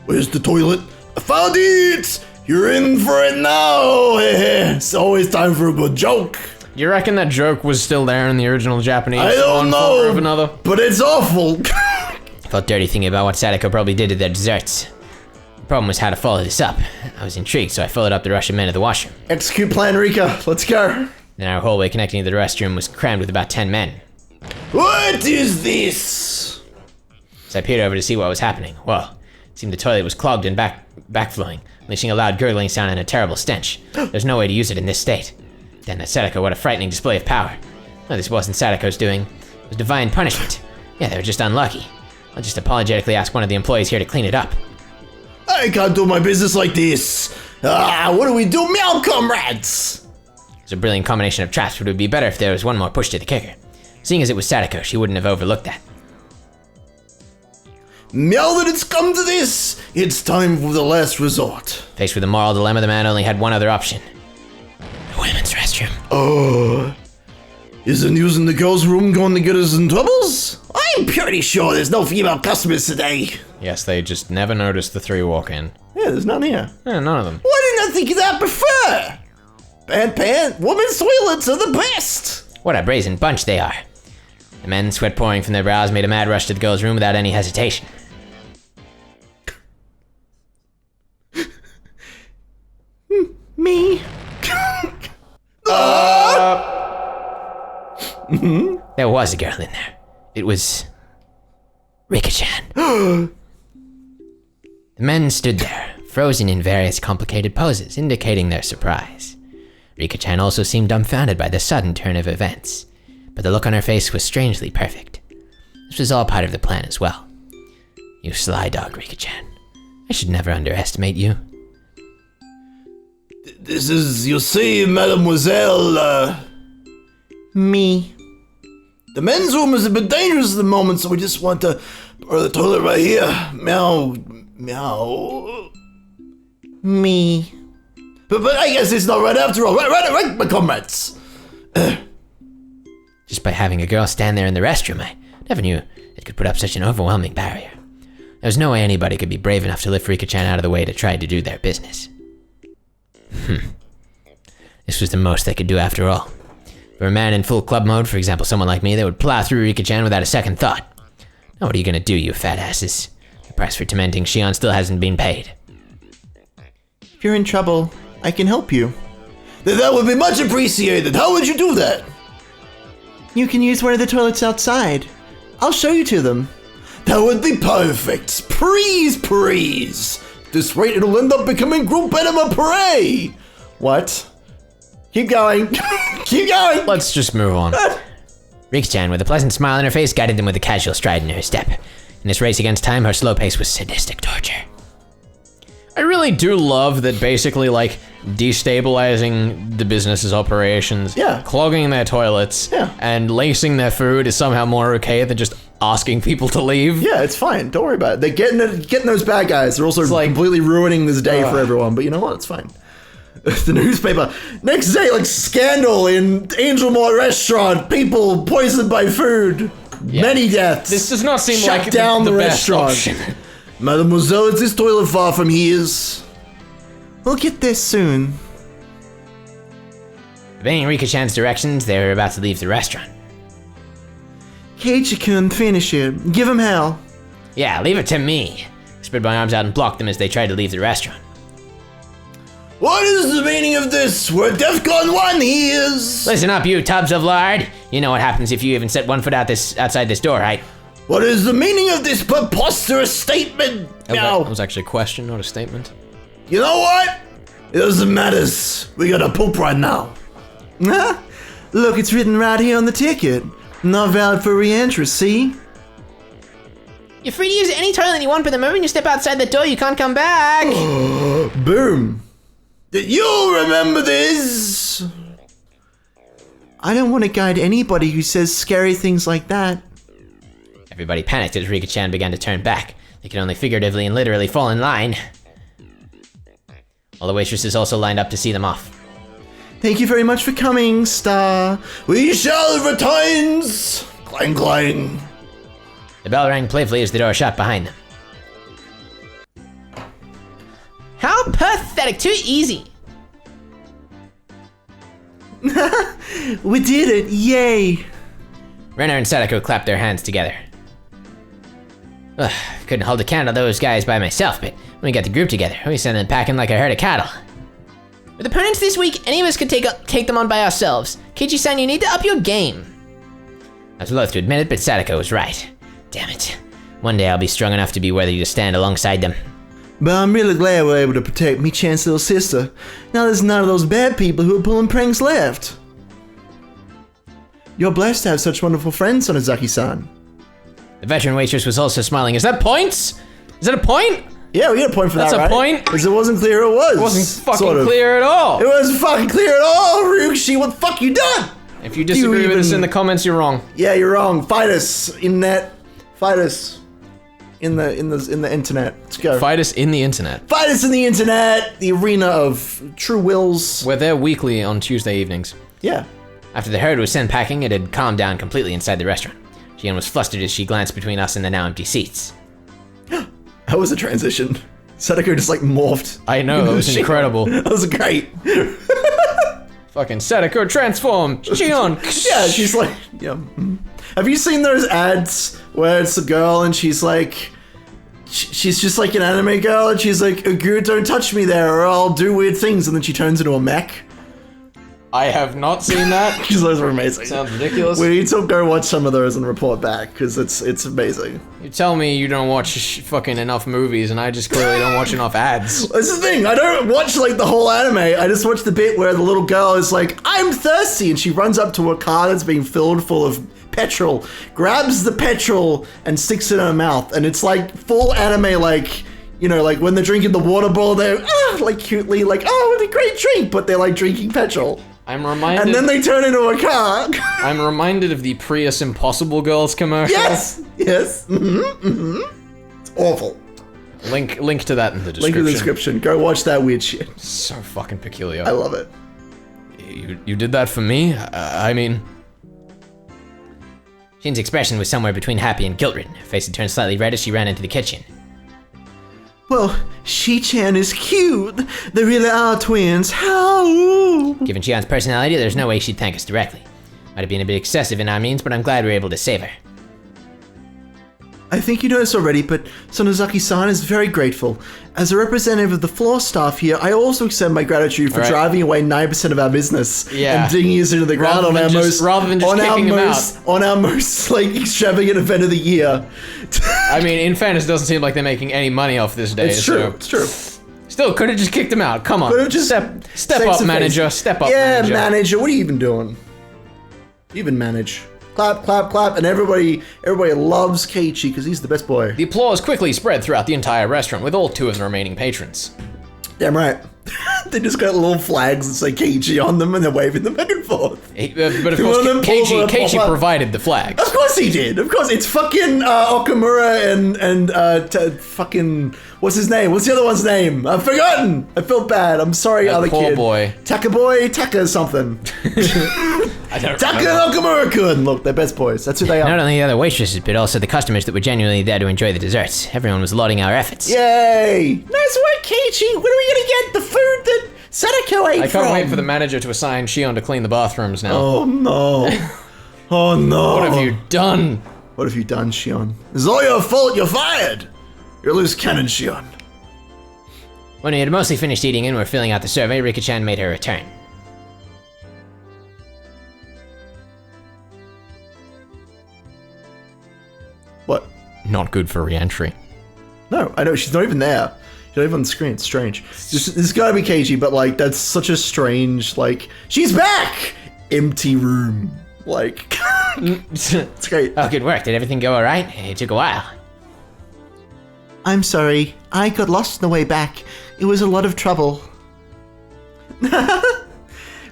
Where's the toilet? I found it. You're in for it now. It's always time for a good joke. You reckon that joke was still there in the original Japanese? I don't know, of another? but it's awful. I felt dirty thinking about what Sadako probably did to their desserts. The problem was how to follow this up. I was intrigued, so I followed up the rush of men to the washroom. Execute plan, Rika. Let's go. Then our hallway connecting to the restroom was crammed with about 10 men. What is this? So I peered over to see what was happening. Well, it seemed the toilet was clogged and backflowing, unleashing a loud gurgling sound and a terrible stench. There's no way to use it in this state. Then that Sadako, what a frightening display of power. No, this wasn't Sadako's doing. It was divine punishment. Yeah, they were just unlucky. I'll just apologetically ask one of the employees here to clean it up. I can't do my business like this. What do we do, meow comrades? It was a brilliant combination of traps, but it would be better if there was one more push to the kicker. Seeing as it was Sadako, she wouldn't have overlooked that. Now that it's come to this, it's time for the last resort. Faced with a moral dilemma, the man only had one other option. The women's restroom. Oh. Isn't using the girls' room going to get us in troubles? I'm pretty sure there's no female customers today. Yes, they just never noticed the three walk in. Yeah, there's none here. Yeah, none of them. Why didn't I think of that before? Women's toilets are the best. What a brazen bunch they are. The men, sweat pouring from their brows, made a mad rush to the girls' room without any hesitation. Me? There was a girl in there. It was Rika-chan. The men stood there, frozen in various complicated poses, indicating their surprise. Rika-chan also seemed dumbfounded by the sudden turn of events, but the look on her face was strangely perfect. This was all part of the plan as well. You sly dog, Rika-chan. I should never underestimate you. This is, you see, mademoiselle, me. The men's room is a bit dangerous at the moment, so we just want to borrow the toilet right here. Meow, meow. Me. But I guess it's not right after all. Right, my comrades. Just by having a girl stand there in the restroom, I never knew it could put up such an overwhelming barrier. There was no way anybody could be brave enough to lift Rika-chan out of the way to try to do their business. This was the most they could do after all. For a man in full club mode, for example someone like me, they would plow through Rika-chan without a second thought. Now what are you gonna do, you fat asses? The price for tormenting Shion still hasn't been paid. If you're in trouble, I can help you. That would be much appreciated. How would you do that? You can use one of the toilets outside. I'll show you to them. That would be perfect. Please. This rate, it'll end up becoming group enema prey. What? Keep going. Keep going. Let's just move on. Rika-chan, with a pleasant smile on her face, guided them with a casual stride in her step. In this race against time, her slow pace was sadistic torture. I really do love that basically, like, destabilizing the business's operations, clogging their toilets, and lacing their food is somehow more okay than just asking people to leave. Yeah, it's fine. Don't worry about it. They're getting those bad guys. They're also completely ruining this day for everyone, but you know what? It's fine. The newspaper. Next day, like, scandal in Angel Mort restaurant. People poisoned by food. Yeah. Many deaths. This does not seem Shut like down the restaurant. best option. Mademoiselle, is this toilet far from here's? We'll get there soon. Obeying Rika-chan's directions, they were about to leave the restaurant. Keiichi couldn't finish it. Give him hell. Yeah, leave it to me. I spread my arms out and blocked them as they tried to leave the restaurant. What is the meaning of this? We're DEFCON 1 here's. Listen up, you tubs of lard. You know what happens if you even set one foot outside this door, right? What is the meaning of this preposterous statement? That was actually a question, not a statement. You know what? It doesn't matter. We gotta poop right now. Look, it's written right here on the ticket. Not valid for re-entry, see? You're free to use any toilet you want, but the moment you step outside the door, you can't come back. Boom. You'll remember this. I don't want to guide anybody who says scary things like that. Everybody panicked as Rika-chan began to turn back. They could only figuratively and literally fall in line. All the waitresses also lined up to see them off. Thank you very much for coming, Star. We shall return. Clang, clang. The bell rang playfully as the door shut behind them. How pathetic, too easy. We did it, yay. Rena and Sadako clapped their hands together. Ugh, couldn't hold a candle to those guys by myself, but when we got the group together, we sent them packing like a herd of cattle. With opponents this week, any of us could take them on by ourselves. Keiichi-san, you need to up your game. I was loath to admit it, but Sadako was right. Damn it. One day I'll be strong enough to be worthy to stand alongside them. But I'm really glad we're able to protect me Chan's little sister. Now there's none of those bad people who are pulling pranks left. You're blessed to have such wonderful friends, Sonozaki-san. The veteran waitress was also smiling. Is that points? Is that a point? Yeah, we get a point for That's that, a right? point? Because it wasn't clear it was. It wasn't fucking sort of. clear at all. It wasn't fucking clear at all, Ryushi. What the fuck you done? If you disagree with us in the comments, you're wrong. Yeah, you're wrong. Fight us, internet. Fight us in the internet. Let's go. Fight us in the internet. Fight us in the internet, the arena of true wills. We're there weekly on Tuesday evenings. Yeah. After the herd was sent packing, it had calmed down completely inside the restaurant. Shion was flustered as she glanced between us and the now empty seats. That was a transition. Sadako just like morphed. I know, that was incredible. That was great. Fucking Sadako transform! Shion! Yeah, she's like, yeah. Have you seen those ads where it's a girl and she's like, she's just like an anime girl and she's like, "Agu, don't touch me there or I'll do weird things," and then she turns into a mech? I have not seen that. Because those are amazing. Sounds ridiculous. We need to go watch some of those and report back because it's amazing. You tell me you don't watch fucking enough movies, and I just clearly don't watch enough ads. That's the thing. I don't watch like the whole anime. I just watch the bit where the little girl is like, "I'm thirsty," and she runs up to a car that's being filled full of petrol, grabs the petrol and sticks it in her mouth, and it's like full anime, like, you know, like when they're drinking the water bottle, they're like cutely like, "Oh, what a great drink," but they're like drinking petrol. I'm reminded. And then they turn into a car. I'm reminded of the Prius Impossible Girls commercial. Yes. It's awful. Link to that in the description. Link in the description. Go watch that weird shit. So fucking peculiar. I love it. You did that for me? I mean... Shin's expression was somewhere between happy and guilt-ridden. Her face had turned slightly red as she ran into the kitchen. Well, Shi-chan is cute. They really are twins. How? Given Shion's personality, there's no way she'd thank us directly. Might have been a bit excessive in our means, but I'm glad we were able to save her. I think you know this already, but Sonozaki-san is very grateful. As a representative of the floor staff here, I also extend my gratitude for driving away 9% of our business and digging us into the ground on our most like extravagant event of the year. I mean, in fairness, it doesn't seem like they're making any money off this day. It's true. So. It's true. Still, could have just kicked them out. Come on. Could have just step up, manager. Step up, manager. manager. Yeah, manager. What are you even doing? Even manage. Clap, clap, clap, and everybody loves Keiichi because he's the best boy. The applause quickly spread throughout the entire restaurant, with all 2 of the remaining patrons. Damn right. They just got little flags that say Keiichi on them, and they're waving them back and forth. But of course, Keiichi provided the flags. Of course he did. Of course, it's fucking Okamura and fucking what's his name? What's the other one's name? I've forgotten. I feel bad. I'm sorry, other poor kid. boy. Taka something. I don't Taka remember. and Okamura-kun. Look, they're best boys. That's who they are. Not only the other waitresses, but also the customers that were genuinely there to enjoy the desserts. Everyone was lauding our efforts. Yay! Nice work, Keiichi. When are we gonna get the food that Sadako ate I can't wait for the manager to assign Shion to clean the bathrooms now. Oh no. Oh no. What have you done? What have you done, Shion? It's all your fault. You're fired. You're a loose cannon, Shion. When we had mostly finished eating and were filling out the survey, Rika-chan made her return. What? Not good for re-entry. No, I know. She's not even there. She's not even on the screen. It's strange. This gotta be Keiichi, but like that's such a strange like. She's back. Empty room. Like. It's great. Oh, good work. Did everything go all right? It took a while. I'm sorry. I got lost on the way back. It was a lot of trouble.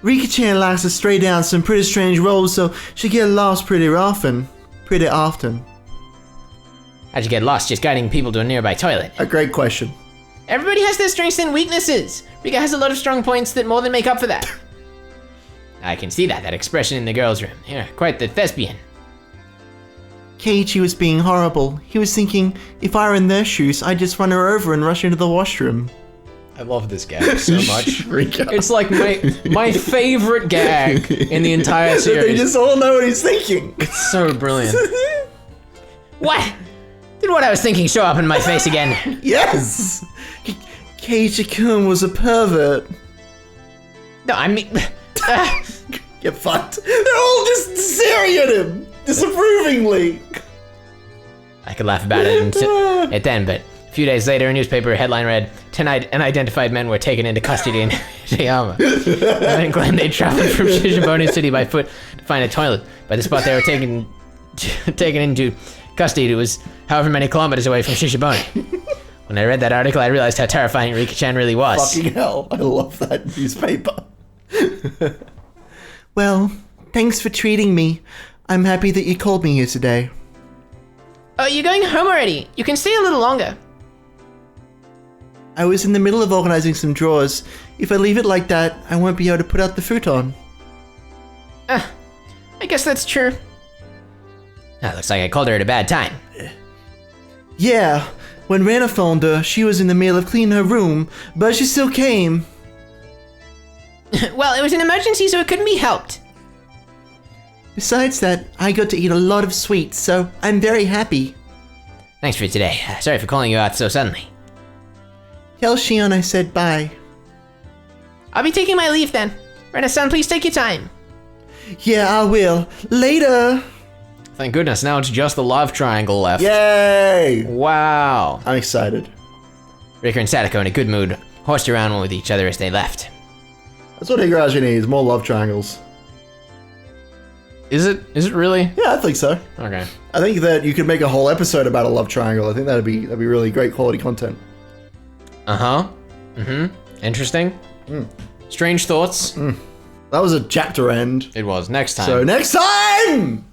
Rika-chan likes to stray down some pretty strange roads, so she get lost pretty often. How'd you get lost just guiding people to a nearby toilet? A great question. Everybody has their strengths and weaknesses. Rika has a lot of strong points that more than make up for that. I can see that expression in the girls' room. You're quite the thespian. Keiichi was being horrible. He was thinking, if I were in their shoes, I'd just run her over and rush into the washroom. I love this gag so much. Rika. It's like my favorite gag in the entire series. They just all know what he's thinking. It's so brilliant. What? Did what I was thinking show up in my face again? Yes! Keiichi-kun was a pervert. No, I mean... Get fucked. They're all just staring at him, disapprovingly. I could laugh about it then, but a few days later, a newspaper headline read, 10 unidentified men were taken into custody in Shiyama. They claimed they traveled from Shishibone City by foot to find a toilet. By the spot they were taken into custody, it was however many kilometers away from Shishibone. When I read that article, I realized how terrifying Rika-chan really was. Fucking hell, I love that newspaper. Well, thanks for treating me. I'm happy that you called me here today. Oh, you're going home already. You can stay a little longer. I was in the middle of organizing some drawers. If I leave it like that, I won't be able to put out the futon. I guess that's true. Looks like I called her at a bad time. Yeah, when Rana phoned her, she was in the middle of cleaning her room, but she still came. Well, it was an emergency, so it couldn't be helped. Besides that, I got to eat a lot of sweets, so I'm very happy. Thanks for today. Sorry for calling you out so suddenly. Tell Shion I said bye. I'll be taking my leave then. Rena-san, please take your time. Yeah, I will. Later! Thank goodness, now it's just the love triangle left. Yay! Wow. I'm excited. Rika and Sadako in a good mood horsed around with each other as they left. That's what Higurashi needs, more love triangles. Is it really? Yeah, I think so. Okay. I think that you could make a whole episode about a love triangle. I think that'd be really great quality content. Uh-huh. Mm-hmm. Interesting. Strange thoughts. That was a chapter end. It was. Next time. So next time!